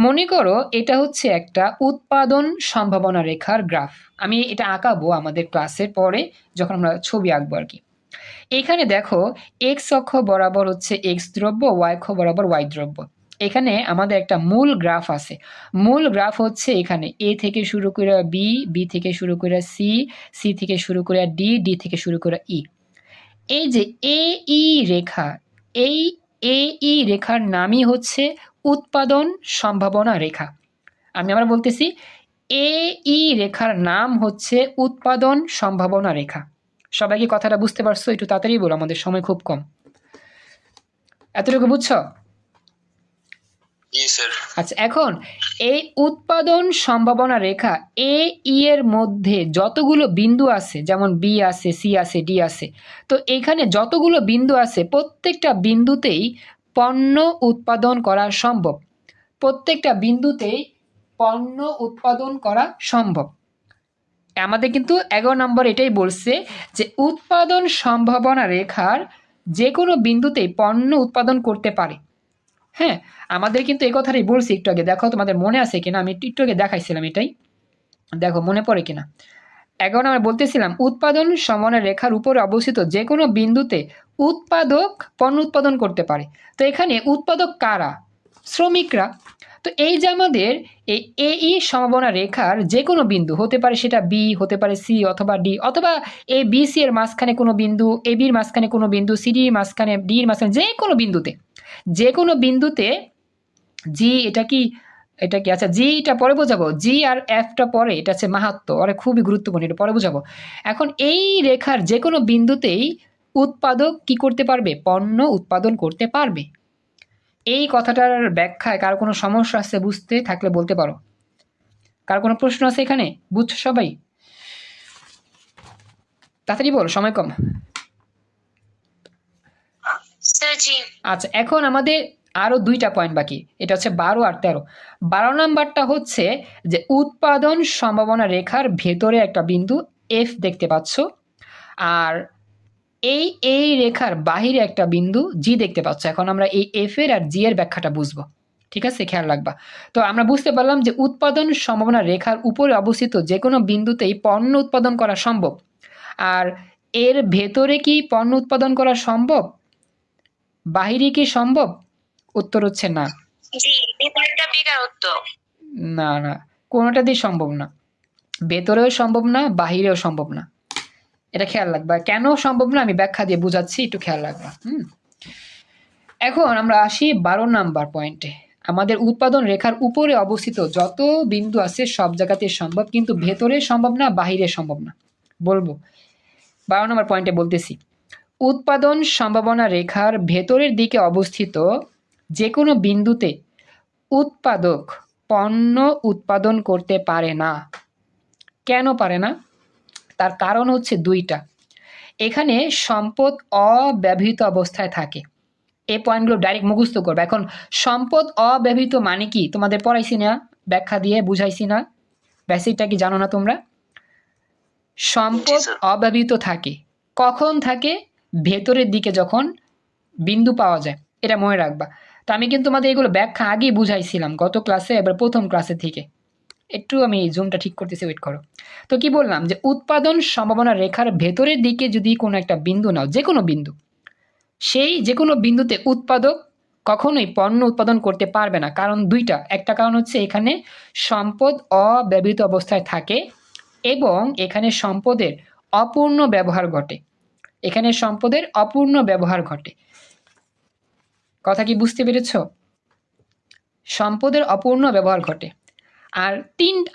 মনে করো এটা হচ্ছে একটা উৎপাদন সম্ভাবনা রেখার গ্রাফ। আমি এটা আঁকাবো আমাদের ক্লাসের পরে, যখন আমরা ছবি আঁকবো আর কি। এখানে দেখো, এক্স অক্ষ বরাবর হচ্ছে এক্স দ্রব্য, ওয়াই অক্ষ বরাবর ওয়াই দ্রব্য। এখানে আমাদের একটা মূল গ্রাফ আছে। মূল গ্রাফ হচ্ছে এখানে এ থেকে শুরু করে বি, বি থেকে শুরু করে সি, সি থেকে শুরু করে ডি, ডি থেকে শুরু করে ই। এই যে এ ই রেখা, এই এ ই রেখার নামই হচ্ছে উৎপাদন সম্ভাবনা রেখা। আমি আবার বলতেছি, এ ই রেখার নাম হচ্ছে উৎপাদন সম্ভাবনা রেখা। সবাই কি কথাটা বুঝতে পারছো? একটু তাড়াতাড়ি বলো, আমাদের সময় খুব কম। এতটুকু বুঝছো? জি স্যার। আচ্ছা, এখন এই উৎপাদন সম্ভাবনা রেখা এ ই এর মধ্যে যতগুলো বিন্দু আছে, যেমন বি আছে, সি আছে, ডি আছে, তো এখানে যতগুলো বিন্দু আছে প্রত্যেকটা বিন্দুতেই পণ্য উৎপাদন করা সম্ভব। প্রত্যেকটা বিন্দুতেই পণ্য উৎপাদন করা সম্ভব। আমাদের কিন্তু 11 নম্বর এটাই বলছে যে উৎপাদন সম্ভাবনা রেখার যে কোনো বিন্দুতেই পণ্য উৎপাদন করতে পারে। হ্যাঁ, আমাদের কিন্তু এই কথাটাই বলছি একটু আগে। দেখো তোমাদের মনে আছে কিনা, আমি একটু আগে দেখাইছিলাম এটাই, দেখো মনে পড়ে কিনা। 11 আমরা বলতেছিলাম উৎপাদন সম্ভাবনা রেখার উপরে অবস্থিত যে কোনো বিন্দুতে উৎপাদক পণ্য উৎপাদন করতে পারে। তো এখানে উৎপাদক কারা? শ্রমিকরা। তো এই যে আমাদের এই এই সম্ভাবনা রেখার যে কোনো বিন্দু হতে পারে, সেটা বি হতে পারে, সি অথবা ডি, অথবা এ বি সি এর মাঝখানে কোনো বিন্দু, এ বির মাঝখানে কোনো বিন্দু, সি ডির মাঝখানে, ডির মাঝখানে, যে কোনো বিন্দুতে জি, এটা কি আচ্ছা, জিটা পরে বোঝাবো, জি আর এফটা পরে, এটা হচ্ছে মাহাত্ম্য, ওরা খুবই গুরুত্বপূর্ণ, এটা পরে বোঝাবো। এখন এই রেখার যে কোনো বিন্দুতেই উৎপাদক কি করতে পারবে? পণ্য উৎপাদন করতে পারবে। এই কথাটার ব্যাখ্যায় কার কোনো সমস্যা আছে বুঝতে থাকলে বলতে পারো। কার কোনো প্রশ্ন আছে এখানে? বুঝছো সবাই? তাড়াতাড়ি বল, সময় কম। স্যার জি। আচ্ছা, এখন আমাদের আরো 2টা পয়েন্ট বাকি, এটা হচ্ছে 12 আর 13। 12 নাম্বারটা হচ্ছে যে উৎপাদন সম্ভাবনা রেখার ভেতরে একটা বিন্দু এফ দেখতে পাচ্ছ, আর এই রেখার বাহিরে একটা বিন্দু জি দেখতে পাচ্ছ। এখন আমরা এই এফ এর আর জি এর ব্যাখ্যাটা বুঝবো, ঠিক আছে? খেয়াল রাখবা। তো আমরা বুঝতে পারলাম যে উৎপাদন সম্ভাবনা রেখার উপরে অবস্থিত যে কোনো বিন্দুতেই পণ্য উৎপাদন করা সম্ভব। আর এর ভেতরে কি পণ্য উৎপাদন করা সম্ভব? বাহিরে কি সম্ভব? উত্তর হচ্ছে না। জি, এটা বেকারত্ব। না না, কোনোটাতেই সম্ভব না। ভেতরেও সম্ভব না, বাহিরেও সম্ভব না। এটা খেয়াল রাখবা। কেন সম্ভব না আমি ব্যাখ্যা দিয়ে বুঝাচ্ছি, একটু খেয়াল রাখবা। এখন আমরা আসি 12 নাম্বার পয়েন্টে। আমাদের উৎপাদন রেখার উপরে অবস্থিত যত বিন্দু আছে সব জায়গাতে সম্ভব, কিন্তু ভেতরে সম্ভব না, বাহিরে সম্ভব না। বলবো 12 নম্বর পয়েন্টে বলতেছি, উৎপাদন সম্ভাবনা রেখার ভেতরের দিকে অবস্থিত যে কোনো বিন্দুতে উৎপাদক পণ্য উৎপাদন করতে পারে না। কেন পারে না? তার কারণ হচ্ছে 2টা। এখানে সম্পদ অব্যবহৃত অবস্থায় থাকে। এই পয়েন্টগুলো ডাইরেক্ট মুখস্থ করবে। এখন সম্পদ অব্যবহৃত মানে কি তোমাদের পড়াইছি না, ব্যাখ্যা দিয়ে বুঝাইছি না? বেসিকটা কি জানো না তোমরা? সম্পদ অব্যবহৃত থাকে কখন থাকে? ভেতরের দিকে যখন বিন্দু পাওয়া যায়, এটা মনে রাখবা। তো আমি কিন্তু তোমাদের এগুলো ব্যাখ্যা আগেই বুঝাইছিলাম গত ক্লাসে, এবার প্রথম ক্লাসে থেকে। একটু আমি জুমটা ঠিক করতেছি, ওয়েট করো। তো কি বললাম যে উৎপাদন সম্ভাবনা রেখার ভেতরের দিকে যদি কোনো একটা বিন্দু নাও, যে কোনো বিন্দু, সেই যে কোনো বিন্দুতে উৎপাদক কখনোই পণ্য উৎপাদন করতে পারবে না। কারণ 2টা। একটা কারণ হচ্ছে এখানে সম্পদ অব্যবহৃত অবস্থায় থাকে এবং এখানে সম্পদের অপূর্ণ ব্যবহার ঘটে। এখানে সম্পদের অপূর্ণ ব্যবহার ঘটে। কথা কি বুঝতে পেরেছ? সম্পদের অপূর্ণ ব্যবহার ঘটে। আর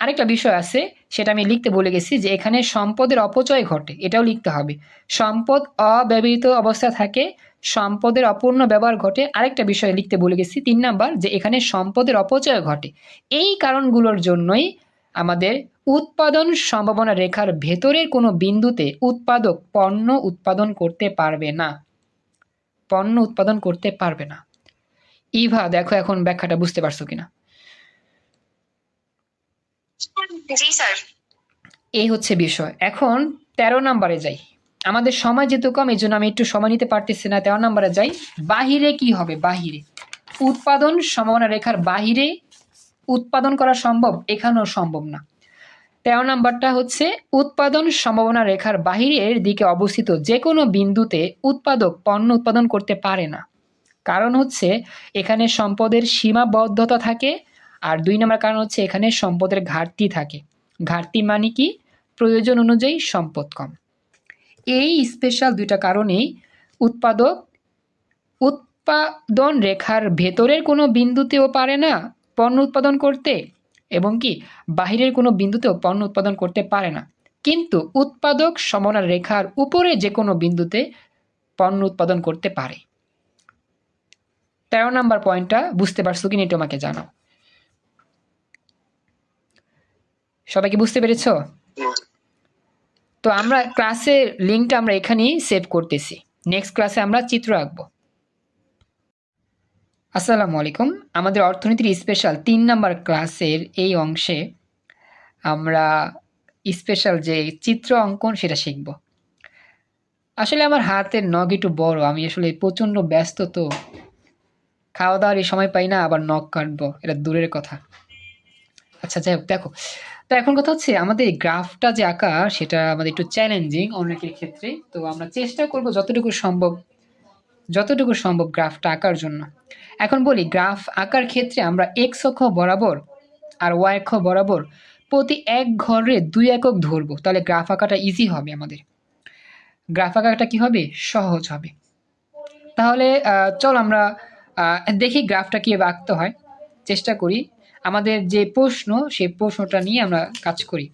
আরেকটা বিষয় আছে, সেটা আমি লিখতে ভুলে গেছি, যে এখানে সম্পদের অপচয় ঘটে, এটাও লিখতে হবে। সম্পদ অব্যবহৃত অবস্থা থাকে, সম্পদের অপূর্ণ ব্যবহার ঘটে। আরেকটা বিষয় লিখতে ভুলে গেছি 3 নাম্বার, যে এখানে সম্পদের অপচয় ঘটে। এই কারণগুলোর জন্যই আমাদের উৎপাদন সম্ভাবনা রেখার ভেতরের কোনো বিন্দুতে উৎপাদক পণ্য উৎপাদন করতে পারবে না। পণ্য উৎপাদন করতে পারবে না। ইভা, দেখো এখন ব্যাখ্যাটা বুঝতে পারছো কিনা? জি স্যার। এই হচ্ছে বিষয়। এখন 13 নাম্বারে যাই। আমাদের সময় যেহেতু কম, এই জন্য আমি একটু সময় নিতে পারতেছি না। 13 নাম্বারে যাই। বাহিরে কি হবে? বাহিরে উৎপাদন সম্ভাবনা রেখার বাহিরে উৎপাদন করা সম্ভব? এখানেও সম্ভব না। 13 নাম্বারটা হচ্ছে উৎপাদন সম্ভাবনা রেখার বাহিরের দিকে অবস্থিত যে কোনো বিন্দুতে উৎপাদক পণ্য উৎপাদন করতে পারে না। কারণ হচ্ছে এখানে সম্পদের সীমাবদ্ধতা থাকে। আর 2 নম্বর কারণ হচ্ছে এখানে সম্পদের ঘাটতি থাকে। ঘাটতি মানে কি? প্রয়োজন অনুযায়ী সম্পদ কম। এই স্পেশাল 2টা কারণেই উৎপাদন রেখার ভেতরের কোনো বিন্দুতেও পারে না পণ্য উৎপাদন করতে, এবং কি বাহিরের কোনো বিন্দুতেও পণ্য উৎপাদন করতে পারে না। কিন্তু উৎপাদক সম্ভাবনা রেখার উপরে যে কোনো বিন্দুতে পণ্য উৎপাদন করতে পারে। 13 নাম্বার পয়েন্টটা বুঝতে পারছো কিনা এটা আমাকে জানাও। সবাই কি বুঝতে পেরেছো? তো আমরা ক্লাসের লিঙ্কটা আমরা এখানেই সেভ করতেছি। নেক্সট ক্লাসে আমরা চিত্র আঁকবো। আসসালামু আলাইকুম। আমাদের অর্থনীতির স্পেশাল 3 নাম্বার ক্লাসের এই অংশে আমরা স্পেশাল যে চিত্র অঙ্কন সেটা শিখব। আসলে আমার হাতের নখ একটু বড়, আমি আসলে প্রচণ্ড ব্যস্ত, তো খাওয়া দাওয়ার এই সময় পাই না, আবার নখ কাটবো এটা দূরের কথা। আচ্ছা যাই হোক, দেখো, তো এখন কথা হচ্ছে আমাদের এই গ্রাফটা যে আঁকা সেটা আমাদের একটু চ্যালেঞ্জিং অনেকের ক্ষেত্রে। তো আমরা চেষ্টা করব যতটুকু সম্ভব গ্রাফটা আঁকার জন্য। এখন বলি, গ্রাফ আঁকার ক্ষেত্রে আমরা এক্স অক্ষ বরাবর আর ওয়াই অক্ষ বরাবর প্রতি এক ঘরে 2 একক ধরবো, তাহলে গ্রাফ আঁকাটা ইজি হবে। আমাদের গ্রাফ আঁকাটা কি হবে, সহজ হবে। তাহলে চল আমরা দেখি গ্রাফটা কীভাবে আঁকতে হয়, চেষ্টা করি। আমাদের যে প্রশ্ন সেই প্রশ্নটা নিয়ে আমরা কাজ করি।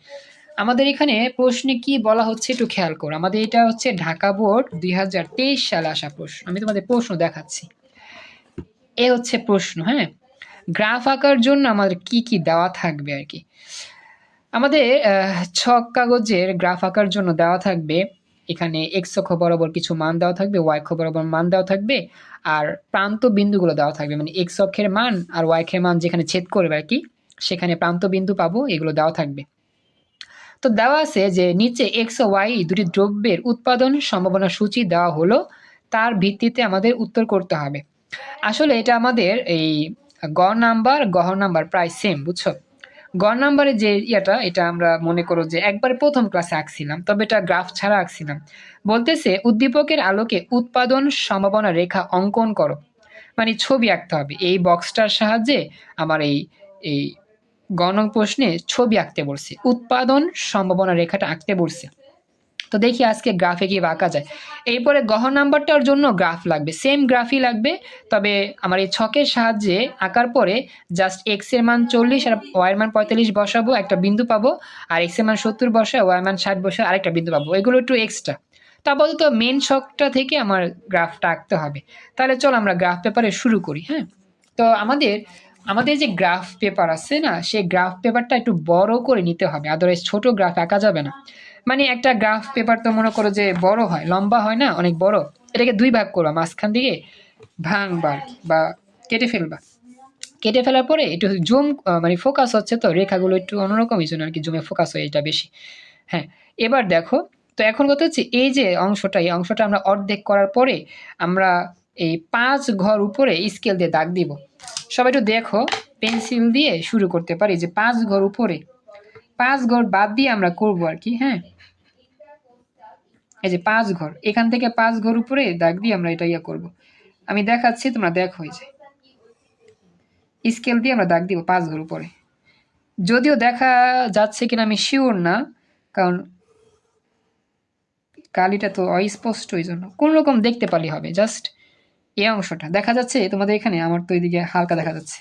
আমাদের এখানে প্রশ্নে কি বলা হচ্ছে একটু খেয়াল করো। আমাদের এটা হচ্ছে ঢাকা বোর্ড 2023 সালে আসা প্রশ্ন। আমি তোমাদের প্রশ্ন দেখাচ্ছি। এ হচ্ছে প্রশ্ন, হ্যাঁ। গ্রাফ আঁকার জন্য আমাদের কি কি দেওয়া থাকবে আর কি। আমাদের ছক কাগজের গ্রাফ আঁকার জন্য দেওয়া থাকবে এখানে এক্স অক্ষ বরাবর কিছু মান দেওয়া থাকবে, ওয়াই অক্ষ বরাবর মান দেওয়া থাকবে, আর প্রান্ত বিন্দুগুলো দেওয়া থাকবে, মানে এক্স অক্ষের মান আর ওয়াই অক্ষের মান যেখানে ছেদ করবে আর কি, সেখানে প্রান্ত বিন্দু পাবো, এগুলো দেওয়া থাকবে। তো দেওয়া আছে যে নিচে এক্স ও ওয়াই দুটি দ্রব্যের উৎপাদন সম্ভাবনা সূচি দেওয়া হলো, তার ভিত্তিতে আমাদের উত্তর করতে হবে। আসলে এটা আমাদের এই গ নাম্বার প্রায় সেম, বুঝছো। গ নাম্বারের যে এটা আমরা মনে করো যে একবারে প্রথম ক্লাসে আঁকছিলাম, তবে এটা গ্রাফ ছাড়া আঁকছিলাম। বলতেছে উদ্দীপকের আলোকে উৎপাদন সম্ভাবনা রেখা অঙ্কন করো, মানে ছবি আঁকতে হবে। এই বক্সটার সাহায্যে আমার এই এই গণ প্রশ্নে ছবি আঁকতে বলছে, উৎপাদন সম্ভাবনা রেখাটা আঁকতে বলছে। তো দেখি আজকে গ্রাফে কি আঁকা যায়। এরপরে গহ নাম্বারটার জন্য গ্রাফ লাগবে, সেম গ্রাফই লাগবে, তবে আমার এই ছকের সাহায্যে আঁকার পরে জাস্ট এক্স এর মান 40 আর ওয়াই এর মান 45 বসাবো, একটা বিন্দু পাবো, আর এক্স এর মান 70 বসে ওয়াই এর মান 60 বসে আরেকটা বিন্দু পাবো। এগুলো একটু এক্সট্রা। তো আপাতত মেন ছকটা থেকে আমার গ্রাফটা আঁকতে হবে। তাহলে চল আমরা গ্রাফ পেপারে শুরু করি, হ্যাঁ। তো আমাদের যে গ্রাফ পেপার আছে না, সেই গ্রাফ পেপারটা একটু বড় করে নিতে হবে, আদারওয়াইজ ছোট গ্রাফ আঁকা যাবে না। মানে একটা গ্রাফ পেপার তো মনে করো যে বড় হয়, লম্বা হয় না, অনেক বড়। এটাকে 2 ভাগ করবা, মাঝখান দিকে ভাঙবা বা কেটে ফেলবা। কেটে ফেলার পরে একটু জুম, মানে ফোকাস হচ্ছে তো রেখাগুলো একটু অন্যরকম, এই জন্য আর কি জুমে ফোকাস হয় এটা বেশি। হ্যাঁ, এবার দেখো, তো এখন কথা হচ্ছে এই যে এই অংশটা আমরা অর্ধেক করার পরে আমরা এই 5 ঘর উপরে স্কেল দিয়ে দাগ দিব। সবাই একটু দেখো, পেন্সিল দিয়ে শুরু করতে পারি যে 5 ঘর উপরে, 5 ঘর বাদ দিয়ে আমরা করব আর কি, হ্যাঁ। এই যে 5 ঘর, এখান থেকে 5 ঘর উপরে দাগ দিয়ে আমরা এটা করব। আমি দেখাচ্ছি, তোমরা দেখো, এই যে স্কেল দিয়ে আমরা দাগ দিব 5 ঘর উপরে। যদিও দেখা যাচ্ছে কিনা আমি শিওর না, কারণ কালিটা তো অস্পষ্ট, এই জন্য কোন রকম দেখতে পারলে হবে। জাস্ট এই অংশটা দেখা যাচ্ছে তোমাদের এখানে, আমার তো এইদিকে হালকা দেখা যাচ্ছে।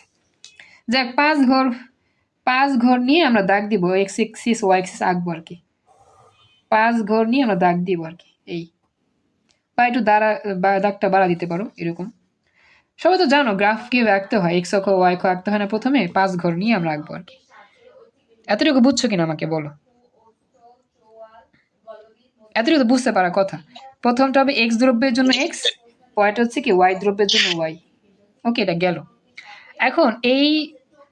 যাক, 5 ঘর নিয়ে আমরা দাগ দিব, এক্স এক্সিস ওয়াই এক্সিস আঁকবো আর কি। 5 ঘর নিয়ে আমরা দাগ দিব আর কি, এই বা একটু দাগটা বাড়া দিতে পারো এরকম। সবাই তো জানো গ্রাফ কিভাবে আঁকতে হয়, এক্স অক্ষ ওয়াই অক্ষ আঁকতে হয় না, প্রথমে 5 ঘর নিয়ে আমরা আঁকবো আর কি। এতটুকু বুঝছো কিনা আমাকে বলো। এতটুকু তো বুঝতে পারার কথা। প্রথমটা হবে এক্স দ্রব্যের জন্য এক্স, ওয়াইটা হচ্ছে কি ওয়াই দ্রব্যের জন্য ওয়াই। ওকে, এটা গেল। এখন এই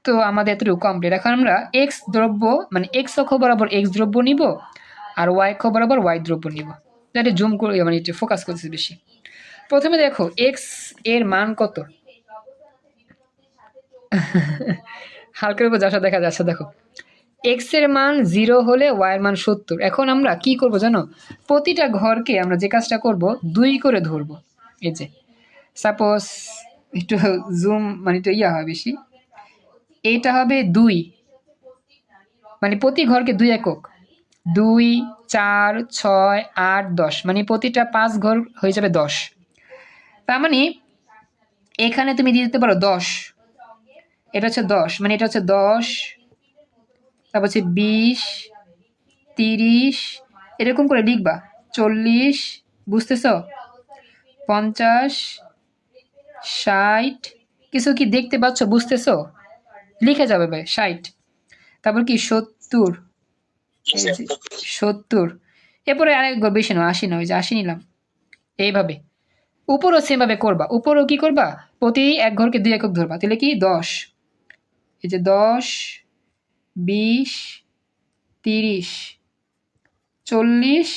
তো আমাদের এতটুকু কমপ্লিট। এখন আমরা এক্স দ্রব্য মানে এক্স অক্ষ বরাবর এক্স দ্রব্য নিব, আর ওয়াই অক্ষ বরাবর ওয়াই দ্রব্য নিব। এটা জুম করে মানে ফোকাস করতেছি বেশি। প্রথমে দেখো এক্স এর মান কত, হালকার উপর যাশা দেখা যাচ্ছে। দেখো এক্স এর মান 0 হলে ওয়াই এর মান 70। এখন আমরা কি করব জানো, প্রতিটা ঘরকে আমরা যে কাজটা করব 2 করে ধরবো। এই যে সাপোজ একটু জুম মানে একটু হয় বেশি, এইটা হবে 2, মানে প্রতি ঘরকে 2 একক, 2 4 6 8 10, মানে প্রতিটা 5 ঘর হয়ে যাবে 10। তার মানে এখানে তুমি দিয়ে দিতে পারো 10, এটা হচ্ছে 10, মানে এটা হচ্ছে 10, তারপর হচ্ছে 20 30, এরকম করে লিখবা। 40, বুঝতেছ, 50 60, কিছু কি দেখতে পাচ্ছ, বুঝতেছ, লিখে যাবে ভাই 60, তারপর কি 70 এই যে 70, এরপরে আরেক ঘর বেশি নাও, 80 নাও, এই যে 80 নিলাম। এইভাবে উপরও সেম ভাবে করবা, উপরও কি করবা, প্রতি এক ঘরকে 2 একক ধরবা, তাহলে কি 10, এই যে 10, 20, 30, 40,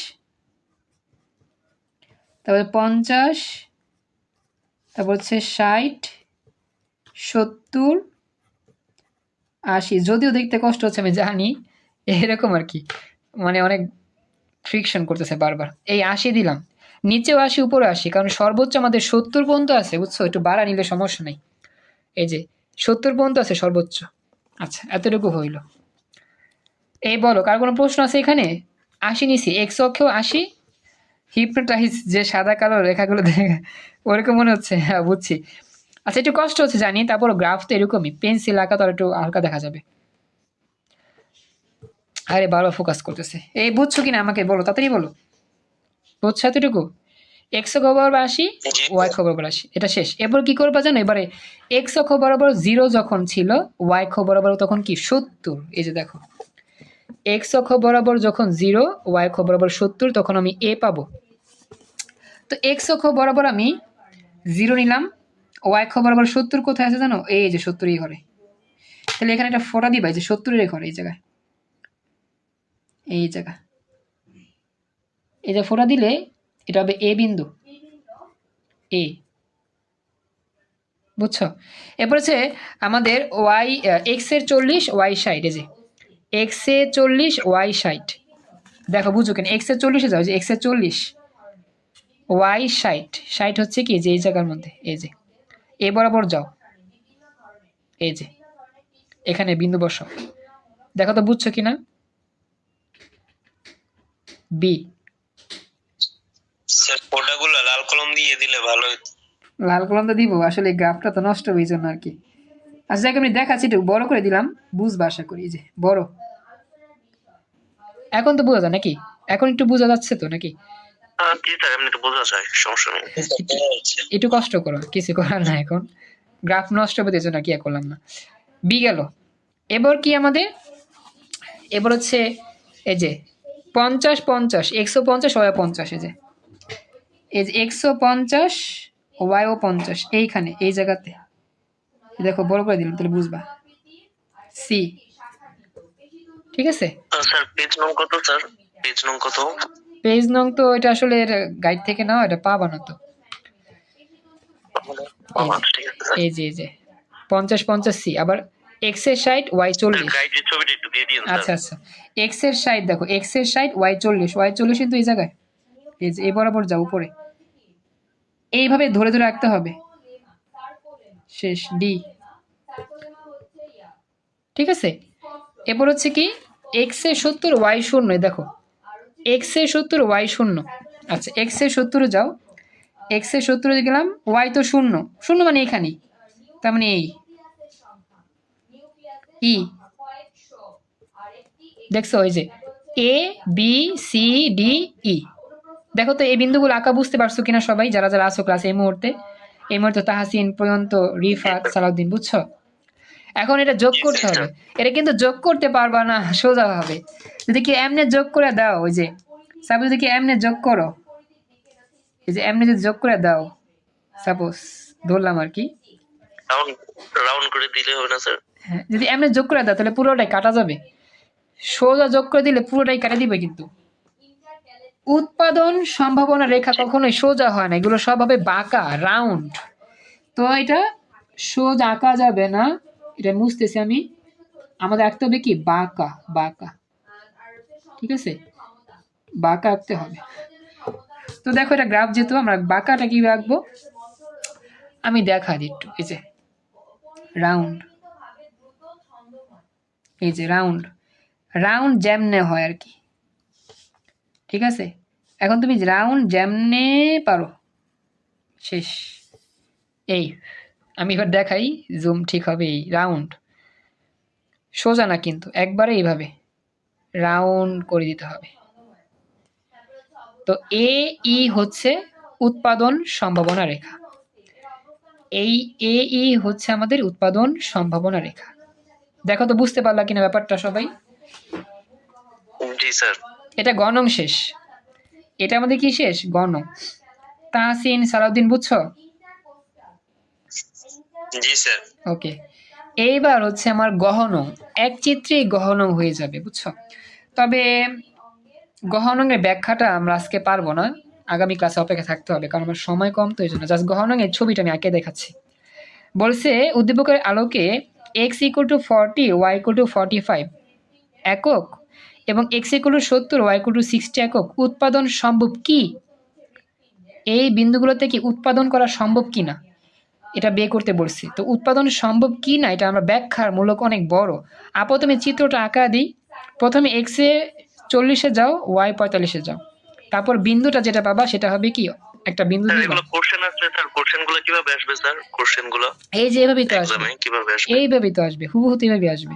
তারপরে 50, তারপর হচ্ছে 60, 70, 80। যদিও দেখতে কষ্ট হচ্ছে আমি জানি, এরকম আর কি, মানে অনেক ফ্রিকশন করতেছে বারবার। এই 80 দিলাম, নিচেও 80 উপরে 80, কারণ সর্বোচ্চ আমাদের 70 পর্যন্ত আছে, বুঝছো, একটু বাড়া নিলে সমস্যা নেই। এই যে 70 পর্যন্ত আছে সর্বোচ্চ। আচ্ছা, এতটুকু হইল। এই বলো, কার কোনো প্রশ্ন আছে এখানে? 80 নিছি, এক্স অক্ষেও 80। হিপনোটাইজ, যে সাদা কালো রেখাগুলো দেখে ওরকম মনে হচ্ছে, হ্যাঁ বুঝছি। আচ্ছা, একটু কষ্ট হচ্ছে জানি, তারপর গ্রাফ তো এরকমই, পেন্সিল আঁকা তো আর একটু হালকা দেখা যাবে। আরে বারবার ফোকাস করতেছে। এই বুঝছো কিনা আমাকে বলো, তাড়াতাড়ি বলো, বুঝছো এতটুকু? এক্স অক্ষ বরাবর 80, ওয়াই অক্ষ বরাবর 80, এটা শেষ। এরপর কি করবা জানো, এবারে এক্স অক্ষ বরাবর 0 যখন ছিল, ওয়াই অক্ষ বরাবর তখন কি 70। এই যে দেখো, এক্স অক্ষ বরাবর যখন 0, ওয়াই অক্ষ বরাবর 70, তখন আমি এ পাবো। তো এক্স অক্ষ বরাবর আমি 0 নিলাম, ওয়াই অক্ষ বরাবর 70 কোথায় আছে জানো, এই যে 70 এই ঘরে। তাহলে এখানে একটা ফোঁটা দিবা, এই যে 70 এর ঘরে, এই জায়গায়, এই জায়গা, এই যে ফোঁটা দিলে এটা হবে এ বিন্দু, এ, বুঝছো? এরপর হচ্ছে আমাদের ওয়াই, এক্স এর 40, ওয়াই 60, এই যে এক্স এ 40, ওয়াই 60। দেখো বুঝো কেন, এক্স এর 40-এ যাও, যে এক্স এর 40, ওয়াই 60, 60 হচ্ছে কি যে এই জায়গার মধ্যে, এই যে এ বরাবর যাও, এই যে এখানে বিন্দু বসাও। দেখো তো বুঝছো কিনা? বি, স্যার ফটোগুলো লাল কলম দিয়ে দিলে ভালো হতো। লাল কলম তো দিব, আসলে গ্রাফটা তো নষ্ট হবে এই জন্য আর কি। আচ্ছা যাকে আমি দেখাচ্ছি, একটু বড় করে দিলাম, বুঝবা আশা করি। এই যে বড়, এখন তো বোঝা যায় নাকি? এখন একটু বোঝা যাচ্ছে তো নাকি? জি স্যার, এমনি তো বোঝা যায়, সমস্যা নেই। একটু কষ্ট করো, কিছু করার না, এখন গ্রাফ নষ্ট হবে এই জন্য কি আর করলাম না। বি গেল। এবার কি আমাদের, এবার হচ্ছে এই যে 50, 50, 150, ওয়াই 50, এই যে 150, ওয়াই 50, এইখানে এই জায়গাতে দেখো বড় করে দিলাম, তাহলে বুঝবা। সি, ঠিক আছে। স্যার পেজ নং কত স্যার? পেজ নং কত? পেজ নং তো এটা আসলে গাইড থেকে নাও, এটা পাবা না তো। ঠিক আছে স্যার। এই যে 50, 50 সি, আবার এক্স এর 60, ওয়াই 40। গাইডের ছবিটা একটু দিয়ে দিন আচ্ছা স্যার। আচ্ছা, এক্স এর 60, দেখো এক্স এর 60, ওয়াই 40, ওয়াই 40 কিন্তু এই জায়গায়, এই যে এই বরাবর যাও উপরে, এইভাবে ধরে ধরে রাখতে হবে। শেষ, ডি, ঠিক আছে। এরপর হচ্ছে কি এক্স এর 70, ওয়াই 0, দেখো এক্স এর 70, ওয়াই 0। আচ্ছা, এক্স এর 70-এ যাও, এক্স এর 70-এ গেলাম, ওয়াই তো 0, 0 মানে এখানেই, তার মানে এই ই, দেখছো ওই যে এ বি সি ডি ই। দেখো তো এই বিন্দুগুলো আঁকা বুঝতে পারছো কিনা সবাই, যারা যারা আসো ক্লাসে এই মুহূর্তে? এই মুহূর্তে তাহাসিন, প্রয়ন্ত, রিফাত, সালাউদ্দিন, বুঝছো? এখন এটা যোগ করতে হবে, এটা কিন্তু যোগ করতে পারবা না সোজা ভাবে। যদি কি এমনি যোগ করে দাও, ওই যে সাপোজ যদি কি এমনি যোগ করো, এই যে এমনি যদি যোগ করে দাও, সাপোজ ধরলাম আর কি, রাউন্ড করে দিলে হবে না স্যার? হ্যাঁ, যদি এমনি যোগ করে দাও তাহলে পুরোটাই কাটা যাবে, সোজা যোগ করে দিলে পুরোটাই কাটা দিবে। কিন্তু উৎপাদন সম্ভাবনা রেখা কখনোই সোজা হয় না, এগুলো সব হবে বাঁকা, রাউন্ড। তো এটা সোজা আঁকা যাবে না, এটা মুছতেছি আমি। আমাদের আঁকতে হবে কি বাঁকা, বাঁকা, ঠিক আছে, বাঁকা আঁকতে হবে। তো দেখো এটা গ্রাফ, যেহেতু আমরা বাঁকাটা কি আঁকবো, আমি দেখা দিই একটু। এই যে রাউন্ড, এই যে রাউন্ড, রাউন্ড যেমনে হয় আর কি, ঠিক আছে। এখন তুমি রাউন্ড যেমনে পারো, শেষ। এই আমি এবার দেখাই, জুম ঠিক হবে, এই রাউন্ড সোজা না কিন্তু, একবারে এইভাবে রাউন্ড করে দিতে হবে। তো এ ই হচ্ছে উৎপাদন সম্ভাবনা রেখা, এই এ ই হচ্ছে আমাদের উৎপাদন সম্ভাবনা রেখা। দেখো তো বুঝতে পারলা কিনা ব্যাপারটা সবাই? জি স্যার। এটা গণং শেষ, এটা আমাদের কি শেষ? গণ। তাহসিন, সালাউদ্দিন, বুঝছো? জি স্যার। ওকে, এইবার হচ্ছে আমার গহনং, এক চিত্রেই গহনং হয়ে যাবে, বুঝছো? তবে গহনং এর ব্যাখ্যাটা আমরা আজকে পারবো না, আগামী ক্লাসে অপেক্ষা থাকতে হবে, কারণ আমার সময় কম, তো এই জন্য জাস্ট গহনং এর ছবিটা আমি আঁকে দেখাচ্ছি। বলছে উদ্দীপকের আলোকে x = 40 y = 45 একক এবং x = 70 y = 60 একক উৎপাদন সম্ভব কি? এই বিন্দুগুলোতে কি উৎপাদন করা সম্ভব কিনা এটা বের করতে বলছি। তো উৎপাদন সম্ভব কি না এটা আমরা ব্যাখ্যার মূলক অনেক বড়। আপাতত আমি চিত্রটা আঁকা দিই। প্রথমে x এ 40-এ যাও, y 45-এ যাও, তারপর বিন্দুটা যেটা পাবা সেটা হবে কি? একটা বিন্দু স্যার নিবা, এগুলো কোশ্চেন আসবে স্যার, কোশ্চেনগুলো কিভাবে আসবে স্যার? কোশ্চেনগুলো এই যে এভাবেই তো আসবে, এক্সামে কিভাবে আসবে? এইভাবেই তো আসবে, হুবহু তো এইভাবেই আসবে।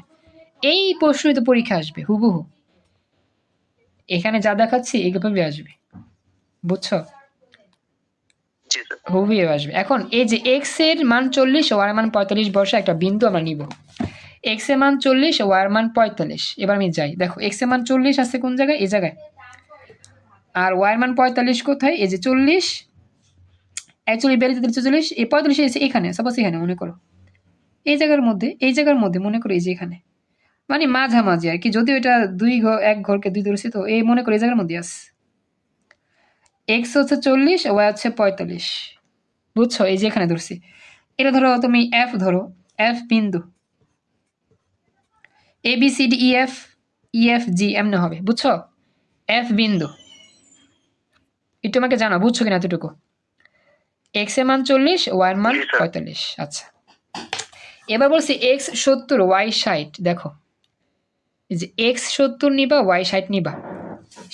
এই প্রশ্নই তো পরীক্ষা আসবে হুবহু, এখানে যা দেখাচ্ছি এইভাবে আসবে, বুঝছো? জি স্যার। হুবহু এভাবে আসবে। এখন এই যে x এর মান 40 ও y এর মান 45 বসে একটা বিন্দু আমরা নিব। x এর মান 40 ও y এর মান 45। এবার আমি যাই, দেখো x এর মান 40 আছে কোন জায়গায়? এই জায়গায়। আর y এর মান 45 কোথায়? এই যে 40, অ্যাকচুয়ালি 42 43 এই 45 এসে এখানে, সাপোজ এখানে মনে করো, এই জায়গার মধ্যে, এই জায়গার মধ্যে মনে করো, এই যে এখানে, মানে মাঝামাঝি আর কি, যদিও এটা দুই ঘর, এক ঘরকে দুই ধরেছি, তো এই মনে করো এই জায়গার মধ্যে আছে। x হচ্ছে 40, y হচ্ছে 45, বুঝছো? এই যে এখানে ধরছি, এটা ধরো তুমি f ধরো, f বিন্দু, A B C D E F G এমনি হবে, বুঝছো? f বিন্দু, একটু আমাকে জানো বুঝছো কিনা এতটুকু। x এর মান 40, y এর মান জি, স্যার। 45। আচ্ছা, এবার বলছি x 70 y 60। দেখো এই যে x 70 নিবা, y 60 নিবা,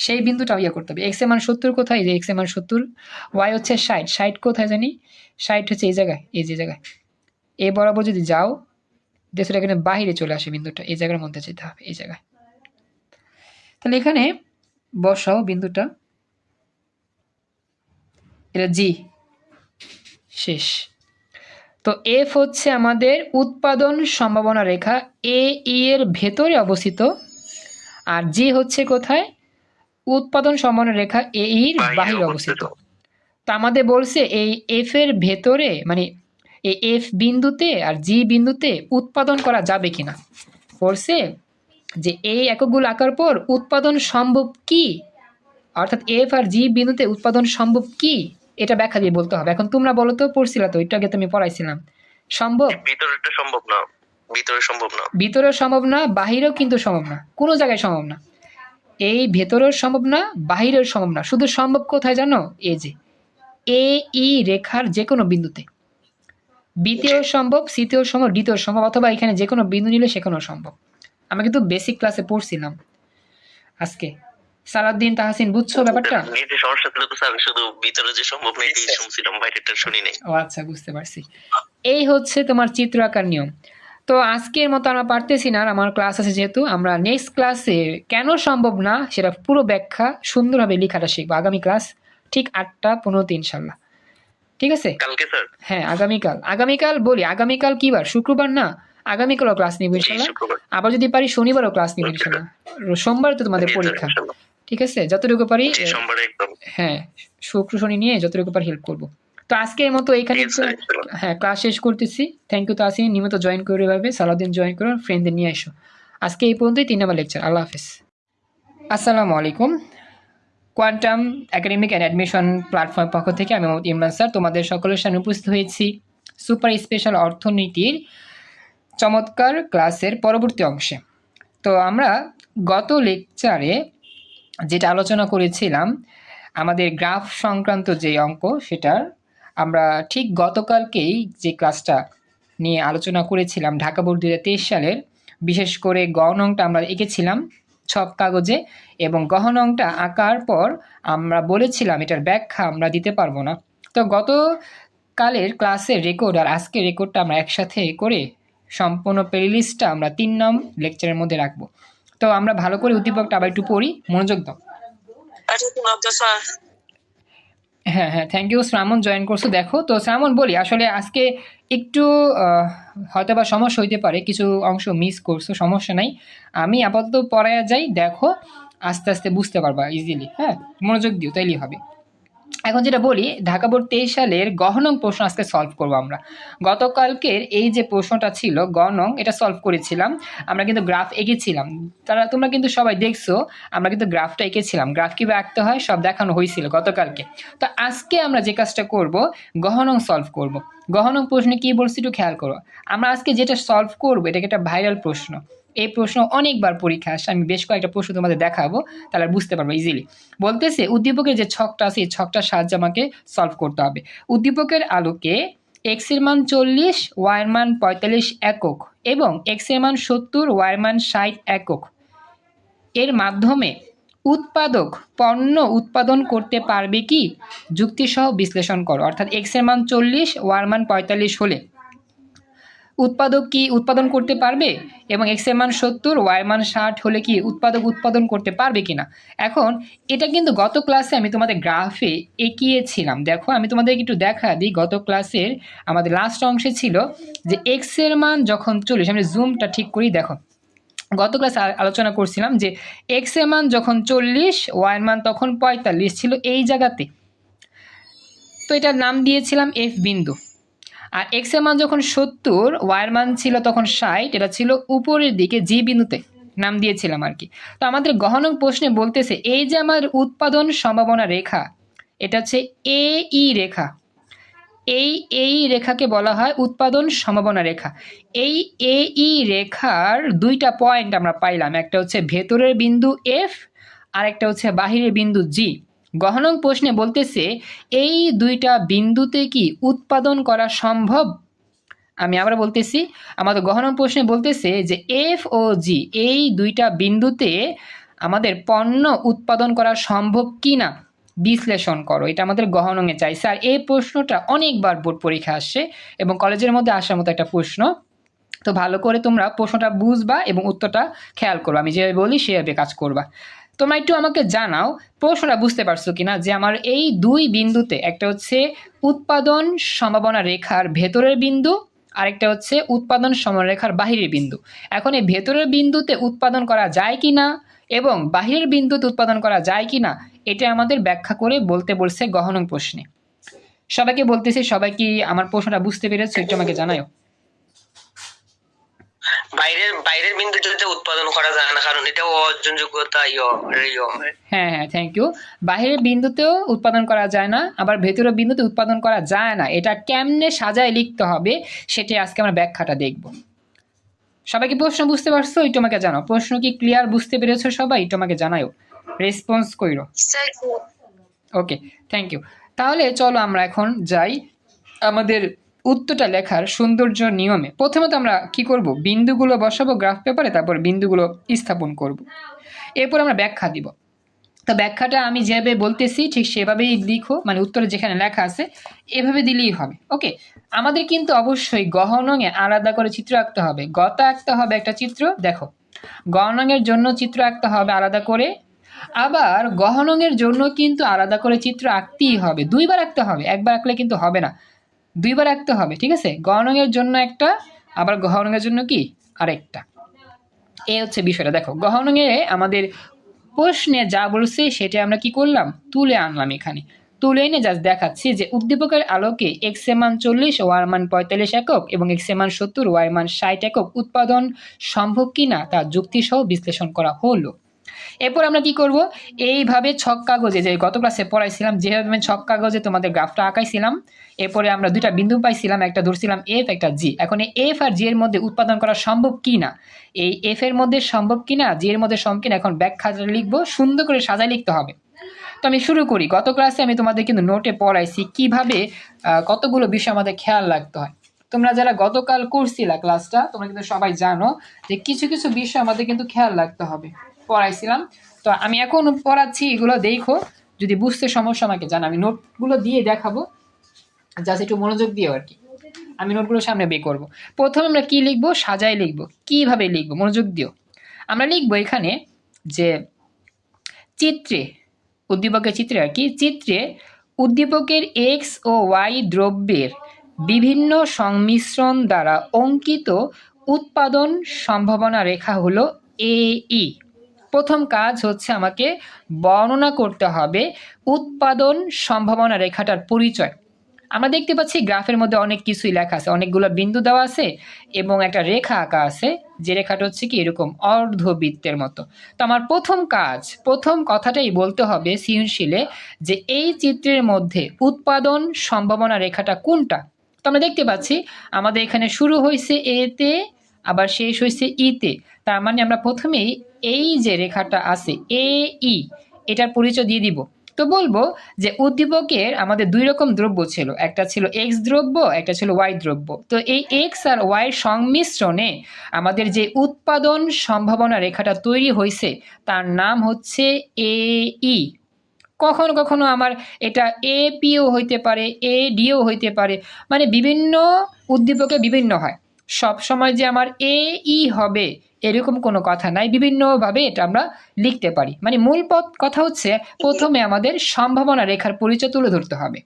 সেই বিন্দুটা ইয়ে করতে হবে। x এর মান 70 কোথায়? এই যে x এর মান 70, y হচ্ছে 60, 60 কোথায় জানি? 60 হচ্ছে এই জায়গায়, এই যে জায়গায়, এই বরাবর যদি যাও দেখো এখানে বাহিরে চলে আসে বিন্দুটা, এই জায়গার মধ্যে যেতে হবে, এই জায়গায়। তাহলে এখানে বসাও বিন্দুটা, এটা জি, শেষ। তো এফ হচ্ছে আমাদের উৎপাদন সম্ভাবনা রেখা এ ই এর ভেতরে অবস্থিত, আর জি হচ্ছে কোথায়? উৎপাদন সম্ভাবনা রেখা এ ইর বাহিরে অবস্থিত। তো আমাদের বলছে এই এফ এর ভেতরে, মানে এই এফ বিন্দুতে আর জি বিন্দুতে উৎপাদন করা যাবে কিনা বলছে যে এই এককগুলো আঁকার পর উৎপাদন সম্ভব কি, অর্থাৎ এফ আর জি বিন্দুতে উৎপাদন সম্ভব কি, এটা ব্যাখ্যা দিয়ে বলতে হবে। এখন তোমরা বলো তো, পড়ছিলা তো, একটু আগে তুমি পড়াইছিলাম, সম্ভব? ভিতরেরটা সম্ভব না, ভিতরে সম্ভব না। ভিতরেও সম্ভব না, বাহিরেও কিন্তু সম্ভব না, কোনো জায়গায় সম্ভব না। এই ভেতরেও সম্ভব না, বাহিরেও সম্ভব না, শুধু সম্ভব কোথায় জানো? এই যে এ ই রেখার যে কোনো বিন্দুতে, বিতেও সম্ভব, সিতেও সম্ভব, ডিতেও সম্ভব, অথবা এখানে যে কোনো বিন্দু নিলে সেখানেও সম্ভব। আমরা কিন্তু বেসিক ক্লাসে পড়ছিলাম আজকে। সালাউদ্দিন, তাহসিন, বুঝছো ব্যাপারটা? নিজে সমস্যা ছিল তো স্যার, শুধু ভিতরে যে সম্ভব না এটাই শুনছিলাম, বাইরেটা শুনি নাই। ও আচ্ছা, বুঝতে পারছি। এই হচ্ছে তোমার চিত্র আঁকার নিয়ম। তো আজকের মতো আমরা পারতেছি না, আর আমার ক্লাস আছে যেহেতু, আমরা নেক্সট ক্লাসে কেন সম্ভব না সেটা পুরো ব্যাখ্যা সুন্দরভাবে লেখাটা শিখবো। আগামী ক্লাস ঠিক 8:15 ইনশাল্লাহ, ঠিক আছে? কালকে স্যার? হ্যাঁ, আগামীকাল বলি, আগামীকাল কি বার? শুক্রবার না? আগামীকালও ক্লাস নিব ইনশাল্লাহ। শুক্রবার। আবার যদি পারি শনিবারও ক্লাস নিব ইনশাল্লাহ। সোমবার তো তোমাদের জি, স্যার, পরীক্ষা, ইনশাআল্লাহ। ঠিক আছে? যতটুকু পারি, জি, সোমবারে একদম। হ্যাঁ, শুক্র শনি নিয়ে যতটুকু পারি হেল্প করবো। তো আজকের মতো এখানে জি, স্যার, ইনশাআল্লাহ। হ্যাঁ, ক্লাস শেষ করতেছি। থ্যাংক ইউ তাসিন, নিয়মিত জয়েন করে এভাবে, সালাউদ্দিন জয়েন করো, ফ্রেন্ডদের নিয়ে এসো। আজকে এই পর্যন্তই, 3 নম্বর লেকচার। আল্লাহ হাফেজ। আসসালামু আলাইকুম। Quantum academic and admission platform পক্ষ থেকে আমি মোহাম্মদ ইমরান স্যার তোমাদের সকলের সামনে উপস্থিত হয়েছি সুপার স্পেশাল অর্থনীতির চমৎকার ক্লাসের পরবর্তী অংশে। তো আমরা গত লেকচারে যেটা আলোচনা করেছিলাম, আমাদের গ্রাফ সংক্রান্ত যে অঙ্ক, সেটার আমরা ঠিক গতকালকেই যে ক্লাসটা নিয়ে আলোচনা করেছিলাম, ঢাকা বোর্ড 2023 সালের, বিশেষ করে গ নংটা আমরা এঁকেছিলাম ছক কাগজে, এবং গহ নংটা আঁকার পর আমরা বলেছিলাম এটার ব্যাখ্যা আমরা দিতে পারবো না। তো গতকালের ক্লাসের রেকর্ড আর আজকের রেকর্ডটা আমরা একসাথে করে সম্পূর্ণ প্লেলিস্টটা আমরা 3 নং লেকচারের মধ্যে রাখবো। তো আমরা ভালো করে উদ্দীপকটা আবার একটু পড়ি, মনোযোগ দাও। হ্যাঁ হ্যাঁ, থ্যাংক ইউ। শ্রামণ জয়েন করছো, দেখো। তো শ্রামণ বলি, আসলে আজকে একটু হয়তো বা সমস্যা হইতে পারে, কিছু অংশ মিস করছো, সমস্যা নাই, আমি আপাতত পড়ায় যাই, দেখো। আস্তে আস্তে বুঝতে পারবা ইজিলি। হ্যাঁ, মনোযোগ দিও, তাইলেই হবে। এখন যেটা বলি, ঢাকা বোর্ড 23 সালের গহনং প্রশ্ন আজকে সলভ করবো আমরা। গতকালকের এই যে প্রশ্নটা ছিল গণং, এটা সলভ করেছিলাম আমরা, কিন্তু গ্রাফ এঁকেছিলাম। তোমরা কিন্তু সবাই দেখছো আমরা কিন্তু গ্রাফটা এঁকেছিলাম। গ্রাফ কীভাবে আঁকতে হয় সব দেখানো হয়েছিল গতকালকে। তো আজকে আমরা যে কাজটা করব, গহনং সলভ করব। গহনং প্রশ্নে কি বলছি একটু খেয়াল করো। আমরা আজকে যেটা সলভ করবো এটাকে একটা ভাইরাল প্রশ্ন। এই প্রশ্ন অনেকবার পরীক্ষা আসে, আমি বেশ কয়েকটা প্রশ্ন তোমাদের দেখাবো, তাহলে বুঝতে পারবো ইজিলি। বলতেছে উদ্দীপকের যে ছকটা আছে এই ছকটার সাহায্যে আমাকে সলভ করতে হবে। উদ্দীপকের আলোকে এক্স এর মান 40, ওয়াই এর মান 45 একক এবং এক্স এর মান 70, ওয়াই এর মান 60 একক এর মাধ্যমে উৎপাদক পণ্য উৎপাদন করতে পারবে কি? যুক্তিসহ বিশ্লেষণ করো। অর্থাৎ এক্স এর মান 40, ওয়াই এর মান 45 হলে উৎপাদক কি উৎপাদন করতে পারবে, এবং এক্স এর মান 70, ওয়াই এর মান 60 হলে কি উৎপাদক উৎপাদন করতে পারবে কিনা। এখন এটা কিন্তু গত ক্লাসে আমি তোমাদের গ্রাফে এঁকিয়েছিলাম। দেখো আমি তোমাদের একটু দেখা দিই। গত ক্লাসের আমাদের লাস্ট অংশে ছিল যে এক্স এর মান যখন 40, আমি জুমটা ঠিক করি। দেখো গত ক্লাসে আলোচনা করছিলাম যে এক্স এর মান যখন 40, ওয়াই এর মান তখন 45 ছিল এই জায়গাতে, তো এটার নাম দিয়েছিলাম এফ বিন্দু। আর এক্স এর মান যখন 70, ওয়াই এর মান ছিল তখন 60, এটা ছিল উপরের দিকে জি বিন্দুতে, নাম দিয়েছিলাম আর কি। তো আমাদের গহনং প্রশ্নে বলতেছে এই যে আমার উৎপাদন সম্ভাবনা রেখা, এটা হচ্ছে এই রেখা, এই রেখাকে বলা হয় উৎপাদন সম্ভাবনা রেখা। এই রেখার দুইটা পয়েন্ট আমরা পাইলাম, একটা হচ্ছে ভেতরের বিন্দু এফ আর একটা হচ্ছে বাহিরের বিন্দু জি। গহনং প্রশ্নে বলতেছে এই দুইটা বিন্দুতে কি উৎপাদন করা সম্ভব। আমি আবার বলতেছি, আমাদের গহনং প্রশ্নে বলতেছে যে এফ ও জি এই দুইটা বিন্দুতে আমাদের পণ্য উৎপাদন করা সম্ভব কিনা বিশ্লেষণ করো। এটা আমাদের গহনঙে চাই স্যার। এই প্রশ্নটা অনেকবার বোর্ড পরীক্ষা আসছে এবং কলেজের মধ্যে আসার মতো একটা প্রশ্ন। তো ভালো করে তোমরা প্রশ্নটা বুঝবা এবং উত্তরটা খেয়াল করবা, আমি যেভাবে বলি সেভাবে কাজ করবা। তোমরা একটু আমাকে জানাও প্রশ্নটা বুঝতে পারছো কিনা, যে আমার এই দুই বিন্দুতে একটা হচ্ছে উৎপাদন সম্ভাবনা রেখার ভেতরের বিন্দু, আরেকটা হচ্ছে উৎপাদন সম্ভাবনা রেখার বাহিরের বিন্দু। এখন এই ভেতরের বিন্দুতে উৎপাদন করা যায় কিনা এবং বাহিরের বিন্দুতে উৎপাদন করা যায় কিনা এটা আমাদের ব্যাখ্যা করে বলতে বলছে গহনং প্রশ্নে। সবাইকে বলতেছি, সবাই কি আমার প্রশ্নটা বুঝতে পেরেছো একটু আমাকে জানাও। বাইরের বিন্দুতে উৎপাদন করা যায় না, কারণ এটা অর্জনযোগ্যতা হ্যাঁ হ্যাঁ, থ্যাংক ইউ। বাহিরের বিন্দুতেও উৎপাদন করা যায় না, আবার ভেতরের বিন্দুতে উৎপাদন করা যায় না। এটা কেমনে সাজায় লিখতে হবে সেটাই আজকে আমরা ব্যাখ্যাটা দেখব। সবাই কি প্রশ্ন বুঝতে পারছো একটু আমাকে জানাও। প্রশ্ন কি ক্লিয়ার, বুঝতে পেরেছো সবাই একটু আমাকে জানাও, রেসপন্স কইরো। Sir okay, thank you. তাহলে চলো আমরা এখন যাই আমাদের উত্তরটা লেখার সৌন্দর্য নিয়মে। প্রথমত আমরা কি করব, বিন্দুগুলো বসাবো গ্রাফ পেপারে, তারপর বিন্দুগুলো স্থাপন করব, এরপর আমরা ব্যাখ্যা দিব। তো ব্যাখ্যাটা আমি যেভাবে বলতেছি ঠিক সেভাবেই লিখো, মানে উত্তরে যেখানে লেখা আছে এভাবে দিলেই হবে। ওকে, আমাদের কিন্তু অবশ্যই গহনঙে আলাদা করে চিত্র আঁকতে হবে। গত আঁকতে হবে একটা চিত্র, দেখো গহনঙের জন্য চিত্র আঁকতে হবে আলাদা করে, আবার গহনঙের জন্য কিন্তু আলাদা করে চিত্র আঁকতেই হবে। দুইবার আঁকতে হবে, একবার আঁকলে কিন্তু হবে না, দুইবার আঁকতে হবে, ঠিক আছে। গহনঙের জন্য একটা, আবার গহনঙের জন্য কি আরেকটা। এই হচ্ছে বিষয়টা। দেখো গহনঙে আমাদের প্রশ্নে যা বলছে সেটা আমরা কি করলাম, তুলে আনলাম। এখানে তুলে এনে জাস্ট দেখাচ্ছি যে উদ্দীপকের আলোকে এক্স এর মান 40, ওয়াই এর মান 45 একক এবং এক্স এর মান 70, ওয়াই এর মান 60 একক উৎপাদন সম্ভব কিনা তা যুক্তিসহ বিশ্লেষণ করা হলো। এরপর আমরা কি করব, এইভাবে ছক কাগজে, যে গত ক্লাসে পড়াইছিলাম যেভাবে আমি ছক কাগজে তোমাদের গ্রাফটা আঁকাইছিলাম, এরপরে আমরা দুইটা বিন্দু পাইছিলাম, একটা ধরছিলাম এফ, একটা জি। এখন এই এফ আর জি এর মধ্যে উৎপাদন করা সম্ভব কিনা, এই এফ এর মধ্যে সম্ভব কিনা, জি এর মধ্যে সম্ভব কিনা, এখন ব্যাখ্যাটা লিখবো, সুন্দর করে সাজায় লিখতে হবে। তো আমি শুরু করি। গত ক্লাসে আমি তোমাদের কিন্তু নোটে পড়াইছি কিভাবে কতগুলো বিষয় আমাদের খেয়াল রাখতে হয়। তোমরা যারা গতকাল করছিলা ক্লাসটা তোমরা কিন্তু সবাই জানো যে কিছু কিছু বিষয় আমাদের কিন্তু খেয়াল রাখতে হবে, পড়াইছিলাম। তো আমি এখন পড়াচ্ছি, এগুলো দেখো, যদি বুঝতে সমস্যা আমাকে জানো। আমি নোটগুলো দিয়ে দেখাবো, জাস্ট একটু মনোযোগ দিও আর কি। আমি নোটগুলো সামনে বের করবো। প্রথমে আমরা কি লিখবো, সাজাই লিখবো। কিভাবে লিখবো মনোযোগ দিও। আমরা লিখবো এখানে যে চিত্রে, উদ্দীপকের চিত্রে আর কি, চিত্রে উদ্দীপকের এক্স ও ওয়াই দ্রব্যের বিভিন্ন সংমিশ্রণ দ্বারা অঙ্কিত উৎপাদন সম্ভাবনা রেখা হলো এই। প্রথম কাজ হচ্ছে আমাকে বর্ণনা করতে হবে উৎপাদন সম্ভাবনা রেখাটার পরিচয়। আমরা দেখতে পাচ্ছি গ্রাফের মধ্যে অনেক কিছুই লেখা আছে, অনেকগুলো বিন্দু দেওয়া আছে এবং একটা রেখা আঁকা আছে, যে রেখাটা হচ্ছে কি এরকম অর্ধবৃত্তের মতো। তো আমার প্রথম কথাটাই বলতে হবে সৃজনশীলে যে এই চিত্রের মধ্যে উৎপাদন সম্ভাবনা রেখাটা কোনটা। তো আমরা দেখতে পাচ্ছি আমাদের এখানে শুরু হয়েছে এ তে, আবার শেষ হয়েছে ই তে। তার মানে আমরা প্রথমেই এই যে রেখাটা আছে এ ই, এটার পরিচয় দিয়ে দিব। তো বলবো যে উদ্দীপকের আমাদের দুই রকম দ্রব্য ছিল, একটা ছিল এক্স দ্রব্য, একটা ছিল ওয়াই দ্রব্য। তো এই এক্স আর ওয়াই সংমিশ্রণে আমাদের যে উৎপাদন সম্ভাবনা রেখাটা তৈরি হয়েছে তার নাম হচ্ছে এ ই। কখনো কখনো আমার এটা এ পিও হইতে পারে, এ ডিও হইতে পারে, মানে বিভিন্ন উদ্দীপকে বিভিন্ন হয়। সব সময় যে আমার এ ই হবে এরকম কোনো কথা নাই, বিভিন্নভাবে এটা আমরা লিখতে পারি। মানে মূল কথা হচ্ছে প্রথমে আমাদের সম্ভাবনা রেখার পরিচয় তুলে ধরতে হবে।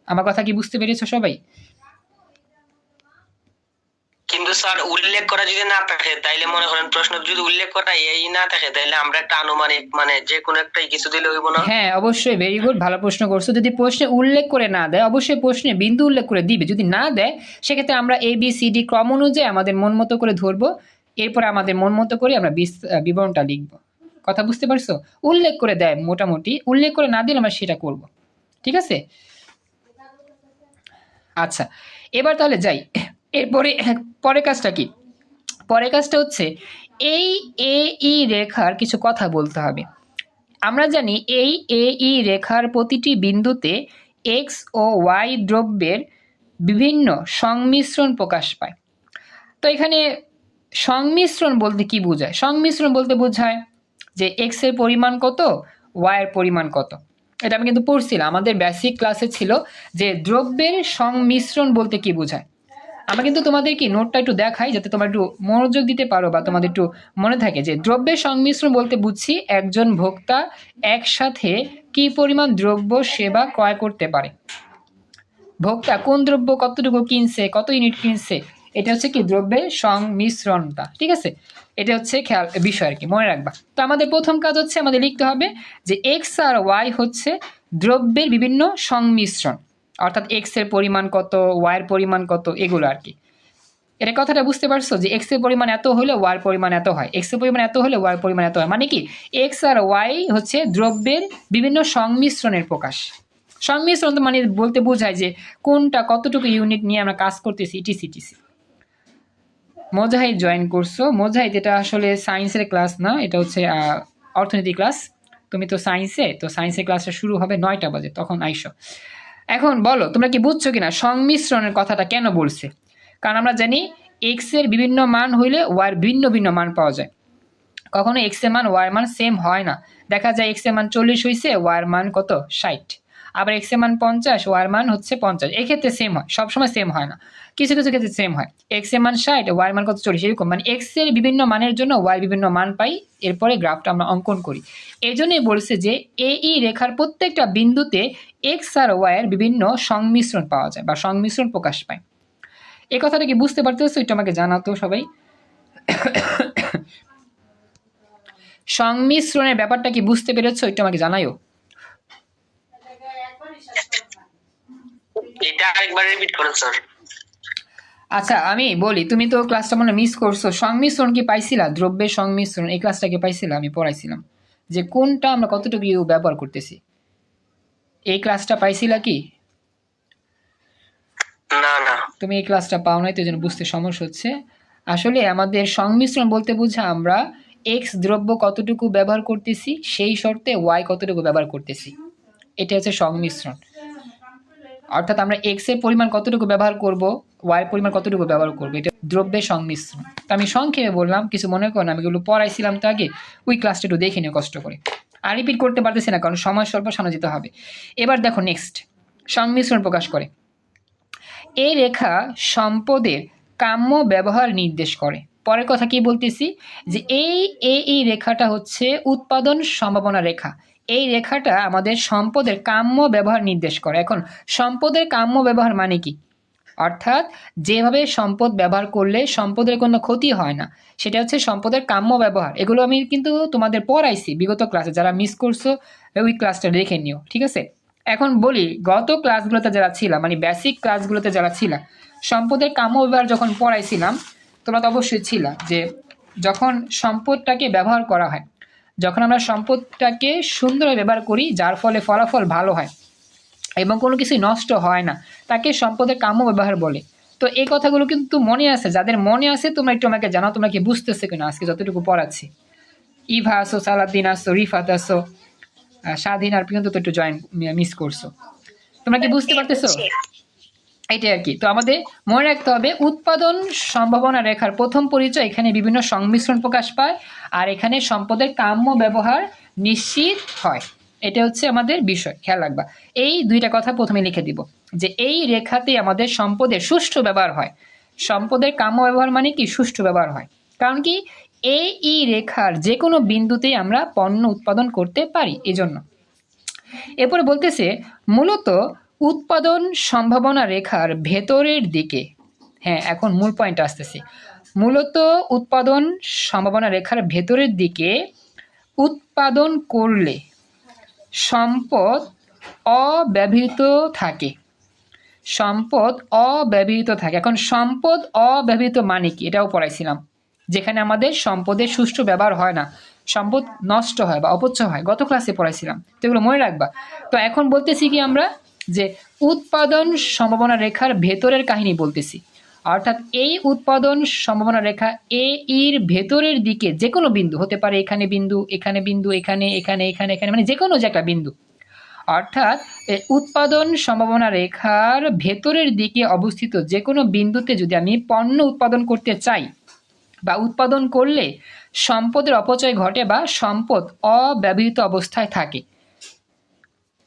আমার কথা কি বুঝতে পেরেছো সবাই? কিন্তু স্যার উল্লেখ করা যদি না থাকে তাইলে মনে করেন প্রশ্ন যদি উল্লেখ করা এই না থাকে তাইলে আমরা একটা আনুমানিক মানে যে কোনো একটাই কিছু দিলে হইব না? হ্যাঁ অবশ্যই, ভেরি গুড, ভালো প্রশ্ন করছো। যদি প্রশ্নে উল্লেখ করে না দেয় অবশ্যই প্রশ্নে বিন্দু উল্লেখ করে দিবে, যদি না দেয় সেক্ষেত্রে আমরা এ বি সি ডি ক্রম অনুযায়ী আমাদের মন মতো করে ধরবো, এরপর আমাদের মন মতো করে আমরা বিবরণটা লিখবো। কথা বুঝতে পারছো? উল্লেখ করে দেয় মোটামুটি, উল্লেখ করে না দিলে আমরা সেটা করব। ঠিক আছে, আচ্ছা এবার তাহলে যাই। এরপরে পরের কাজটা কি? পরের কাজটা হচ্ছে এই এ ই রেখার কিছু কথা বলতে হবে। আমরা জানি এই এ ই রেখার প্রতিটি বিন্দুতে এক্স ও ওয়াই দ্রব্যের বিভিন্ন সংমিশ্রণ প্রকাশ পায়। তো এখানে সংমিশ্রণ বলতে কি বোঝায়? সংমিশ্রণ বলতে বোঝায় যে এক্স এর পরিমাণ কত, ওয়াই এর পরিমাণ কত। এটা আমি কিন্তু পড়ছিলাম, আমাদের বেসিক ক্লাসে ছিল যে দ্রব্যের সংমিশ্রণ বলতে কি বোঝায়। আমরা কিন্তু তোমাদের কি নোটটা একটু দেখাই যাতে তোমরা একটু মনোযোগ দিতে পারো বা তোমাদের একটু মনে থাকে যে দ্রব্যের সংমিশ্রণ বলতে বুঝছি একজন ভোক্তা একসাথে কি পরিমাণ দ্রব্য সেবা ক্রয় করতে পারে। ভোক্তা কোন দ্রব্য কতটুকু কিনছে, কত ইউনিট কিনছে, এটা হচ্ছে কি দ্রব্যের সংমিশ্রণটা। ঠিক আছে, এটা হচ্ছে খেয়াল বিষয় আর কি, মনে রাখবা। তো আমাদের প্রথম কাজ হচ্ছে আমাদের লিখতে হবে যে এক্স আর ওয়াই হচ্ছে দ্রব্যের বিভিন্ন সংমিশ্রণ, অর্থাৎ এক্স এর পরিমাণ কত, ওয়াই এর পরিমাণ কত, এগুলো আর কি। এটা কথাটা বুঝতে পারছো যে এক্স এর পরিমাণ এত হলে ওয়াই এর পরিমাণ এত হয়, এক্স এর পরিমাণ এত হলে ওয়াই এর পরিমাণ এত হয়। মানে কি এক্স আর ওয়াই হচ্ছে দ্রব্যের বিভিন্ন সংমিশ্রণের প্রকাশ। সংমিশ্রণ তো মানে বলতে বোঝায় যে কোনটা কতটুকু ইউনিট নিয়ে আমরা কাজ করতেছি, ইটিসি। মোজাহিদ জয়েন করছো। মোজাহিদ এটা আসলে সায়েন্সের ক্লাস না, এটা হচ্ছে অর্থনীতি ক্লাস। তুমি তো সায়েন্সে, তো সায়েন্সের ক্লাসটা শুরু হবে 9টা বাজে, তখন আইসো। এখন বলো তোমরা কি বুঝছো কিনা সংমিশ্রণের কথাটা কেন বলছে? কারণ আমরা জানি এক্স এর বিভিন্ন মান হইলে ওয়াই ভিন্ন ভিন্ন মান পাওয়া যায়। কখনো এক্স এর মান ওয়াই এর মান সেম হয় না। দেখা যায় এক্স এর মান 40 হয়েছে, ওয়াই এর মান কত 60, আবার এক্স এর মান 50, ওয়াই এর মান হচ্ছে 50। এই ক্ষেত্রে সেম হয়, সবসময় সেম হয় না, কিছু কিছু ক্ষেত্রে সেম হয়। এক্স এর মান 60, ওয়াই এর মান কত 40, এরকম মানে এক্স এর বিভিন্ন মানের জন্য ওয়াই বিভিন্ন মান পাই, এরপরে গ্রাফটা আমরা অঙ্কন করি। এই জন্যই বলছে যে এই রেখার প্রত্যেকটা বিন্দুতে এক্স আর ওয়াই এর বিভিন্ন সংমিশ্রণ পাওয়া যায় বা সংমিশ্রণ প্রকাশ পায়। এই কথাটা কি বুঝতে পারতেছো? একটু আমাকে জানাতো সবাই। সংমিশ্রণের ব্যাপারটা কি বুঝতে পেরেছো? একটু আমাকে জানাইও। এটা আরেকবার রিপিট করুন স্যার। আচ্ছা আমি বলি, তুমি তো ক্লাসটা মনে মিস করছো। সংমিশ্রণ কি পাইছিলা? দ্রব্যের সংমিশ্রণ এই ক্লাসটা কি পাইছিলা? আমি পড়াইছিলাম যে কোনটা আমরা কতটুকু ব্যবহার করতেছি, এই ক্লাসটা পাইছিলা কি? না না, তুমি এই ক্লাসটা পাও নাই, তো এই জন্য বুঝতে সমস্যা হচ্ছে। আসলে আমাদের সংমিশ্রণ বলতে বোঝা আমরা এক্স দ্রব্য কতটুকু ব্যবহার করতেছি সেই শর্তে ওয়াই কতটুকু ব্যবহার করতেছি, এটা হচ্ছে সংমিশ্রণ। অর্থাৎ আমরা এক্স এর পরিমাণ কতটুকু ব্যবহার করব, ওয়াই এর পরিমাণ কতটুকু ব্যবহার করব, এটা দ্রব্যের সংমিশ্রণ। তো আমি সংক্ষেপে বললাম, কিছু মনে করো না, আমি এগুলো পড়াইছিলাম তো আগে, ওই ক্লাসটা একটু দেখে নিও কষ্ট করে। আর রিপিট করতে পারতেছি না কারণ সময় স্বল্প, সামনে যেতে হবে। এবার দেখো নেক্সট, সংমিশ্রণ প্রকাশ করে। এই রেখা সম্পদের কাম্য ব্যবহার নির্দেশ করে। পরের কথা কি বলতেছি যে এই রেখাটা হচ্ছে উৎপাদন সম্ভাবনা রেখা। এই রেখাটা আমাদের সম্পদের কাম্য ব্যবহার নির্দেশ করে। এখন সম্পদের কাম্য ব্যবহার মানে কি? অর্থাৎ যেভাবে সম্পদ ব্যবহার করলে সম্পদের কোনো ক্ষতি হয় না, সেটা হচ্ছে সম্পদের কাম্য ব্যবহার। এগুলো আমি কিন্তু তোমাদের পড়াইছি বিগত ক্লাসে, যারা মিস করছো ওই ক্লাসটা দেখে নিও, ঠিক আছে। এখন বলি, গত ক্লাসগুলোতে যারা ছিলাম, মানে বেসিক ক্লাসগুলোতে যারা ছিলাম, সম্পদের কাম্য ব্যবহার যখন পড়াইছিলাম, তোমরা তো অবশ্যই ছিল যে যখন সম্পদটাকে ব্যবহার করা হয়, যখন আমরা সম্পদটাকে সুন্দরভাবে ব্যবহার করি যার ফলে ফলাফল ভালো হয় এবং কোনো কিছুই নষ্ট হয় না, তাকে সম্পদের কাম্য ব্যবহার বলে। তো এই কথাগুলো কিন্তু মনে আছে, যাদের মনে আছে তোমরা একটু আমাকে জানাও তোমরা কি বুঝতেছে কিনা আজকে যতটুকু পড়াচ্ছি। ইভা আসো, সালাদ্দিন আসো, রিফাত আসো, স্বাধীন আর পর্যন্ত তো একটু জয়েন মিস করছো, তোমরা কি বুঝতে পারতেছো? এটাই আর কি। তো আমাদের মনে রাখতে হবে উৎপাদন সম্ভাবনা রেখার প্রথম পরিচয়, এখানে বিভিন্ন সংমিশ্রণ প্রকাশ পায় আর এখানে সম্পদের কাম্য ব্যবহার নিশ্চিত হয়। এটা হচ্ছে আমাদের বিষয়, খেয়াল রাখবা। এই দুইটা কথা প্রথমে লিখে দিব যে এই রেখাতে আমাদের সম্পদের সুষ্ঠু ব্যবহার হয়। সম্পদের কাম্য ব্যবহার মানে কি? সুষ্ঠু ব্যবহার হয়। কারণ কি, এই রেখার যে কোনো বিন্দুতেই আমরা পণ্য উৎপাদন করতে পারি, এজন্য। এরপরে বলতেছে মূলত উৎপাদন সম্ভাবনা রেখার ভেতরের দিকে, হ্যাঁ এখন মূল পয়েন্ট আসতেছে, মূলত উৎপাদন সম্ভাবনা রেখার ভেতরের দিকে উৎপাদন করলে সম্পদ অব্যবহৃত থাকে। সম্পদ অব্যবহৃত থাকে। এখন সম্পদ অব্যবহৃত মানে কি, এটাও পড়াইছিলাম, যেখানে আমাদের সম্পদের সুষ্ঠু ব্যবহার হয় না, সম্পদ নষ্ট হয় বা অপচয় হয়, গত ক্লাসে পড়াইছিলাম, তো এগুলো মনে রাখবা। তো এখন বলতেছি কি আমরা, যে উৎপাদন সম্ভাবনা রেখার ভেতরের কাহিনী বলতেছি, অর্থাৎ এই উৎপাদন সম্ভাবনা রেখা এর ভেতরের দিকে যে কোনো বিন্দু হতে পারে, এখানে বিন্দু, এখানে বিন্দু, এখানে এখানে এখানে এখানে, মানে যে কোনো যে একটা বিন্দু, অর্থাৎ উৎপাদন সম্ভাবনা রেখার ভেতরের দিকে অবস্থিত যে কোনো বিন্দুতে যদি আমি পণ্য উৎপাদন করতে চাই বা উৎপাদন করলে সম্পদের অপচয় ঘটে বা সম্পদ অব্যবহৃত অবস্থায় থাকে।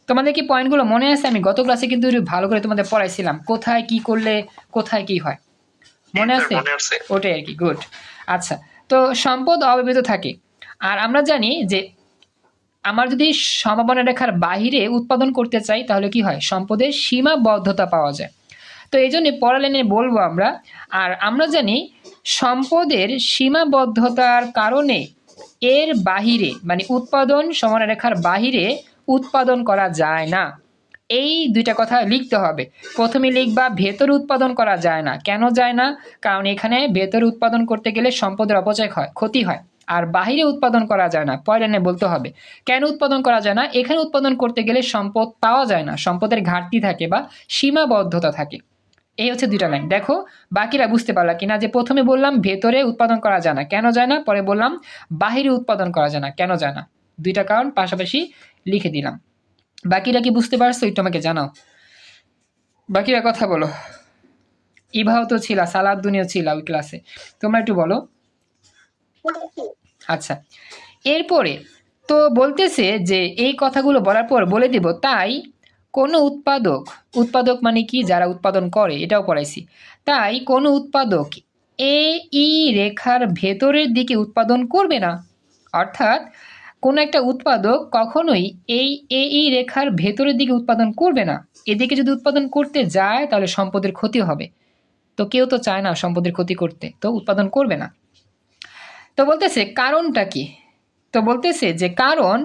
তোমাদের কি পয়েন্টগুলো মনে আছে? আমি গত ক্লাসে কিন্তু ভালো করে তোমাদের পড়াইছিলাম কোথায় কি করলে কোথায় কি হয়, মনে আছে? ওটাই আর কি, গুড। আচ্ছা, তো সম্পদ অব্যবহৃত থাকে। আর আমরা জানি যে আমার যদি সম্ভাবনা রেখার বাহিরে উৎপাদন করতে চাই তাহলে কি হয়, সম্পদের সীমাবদ্ধতা পাওয়া যায়। তো এই জন্য পড়ালেনে বলবো আমরা। আর আমরা জানি সম্পদের সীমাবদ্ধতার কারণে এর বাহিরে, মানে উৎপাদন সম্ভাবনা রেখার বাহিরে উৎপাদন করা যায় না। এই দুইটা কথা লিখতে হবে। প্রথমে লিখবা ভেতরে উৎপাদন করা যায় না। কেন যায় না? কারণ এখানে ভেতরে উৎপাদন করতে গেলে সম্পদের অপচয় হয়, ক্ষতি হয়। আর বাহিরে উৎপাদন করা যায় না, পয়লানে বলতে হবে কেন উৎপাদন করা যায় না। এখানে উৎপাদন করতে গেলে সম্পদ পাওয়া যায় না, সম্পদের ঘাটতি থাকে বা সীমাবদ্ধতা থাকে। এই হচ্ছে দুইটা লাইন। দেখো বাকিরা বুঝতে পারলা কিনা, যে প্রথমে বললাম ভেতরে উৎপাদন করা যায় না, কেন যায় না, পরে বললাম বাহিরে উৎপাদন করা যায় না, কেন যায় না। দুইটা কারণ পাশাপাশি লিখে দিলাম। বাকিরা কি বুঝতে পারছো? একটু আমাকে জানাও, বাকিরা কথা বলো। ইভাও তো ছিল, সালাদ্দুনিও ছিল ওই ক্লাসে, তোমরা একটু বলো। আচ্ছা, এরপরে তো বলতেছে যে এই কথাগুলো বলার পর বলে দিব, তাই কোনো উৎপাদক, উৎপাদক মানে কি, যারা উৎপাদন করে, এটাও পড়াইছি। তাই কোনো উৎপাদক এই রেখার ভেতরের দিকে উৎপাদন করবে না। অর্থাৎ কোনো একটা উৎপাদক কখনোই এই রেখার ভেতরের দিকে উৎপাদন করবে না। এদিকে যদি উৎপাদন করতে যায় তাহলে সম্পদের ক্ষতি হবে। তো কেউ তো চায় না সম্পদের ক্ষতি করতে, তো উৎপাদন করবে না। তো বলতেছে কারণটা কি? তো বলতেছে যে কারণ,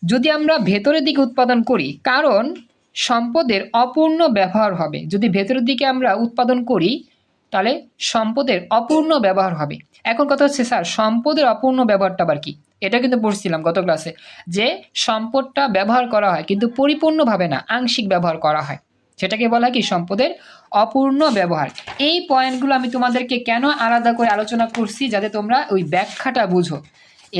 যদি আমরা ভেতরের দিকে উৎপাদন করি, কারণ সম্পদের অপূর্ণ ব্যবহার হবে। যদি ভেতরের দিকে আমরা উৎপাদন করি তাহলে সম্পদের অপূর্ণ ব্যবহার হবে। এখন কথা হচ্ছে স্যার সম্পদের অপূর্ণ ব্যবহারটা আবার কি? এটা কিন্তু পড়ছিলাম গত ক্লাসে, যে সম্পদটা ব্যবহার করা হয় কিন্তু পরিপূর্ণভাবে না, আংশিক ব্যবহার করা হয়, সেটাকে বলা হয় কি, সম্পদের অপূর্ণ ব্যবহার। এই পয়েন্টগুলো আমি তোমাদেরকে কেন আলাদা করে আলোচনা করছি, যাতে তোমরা ওই ব্যাখ্যাটা বুঝো।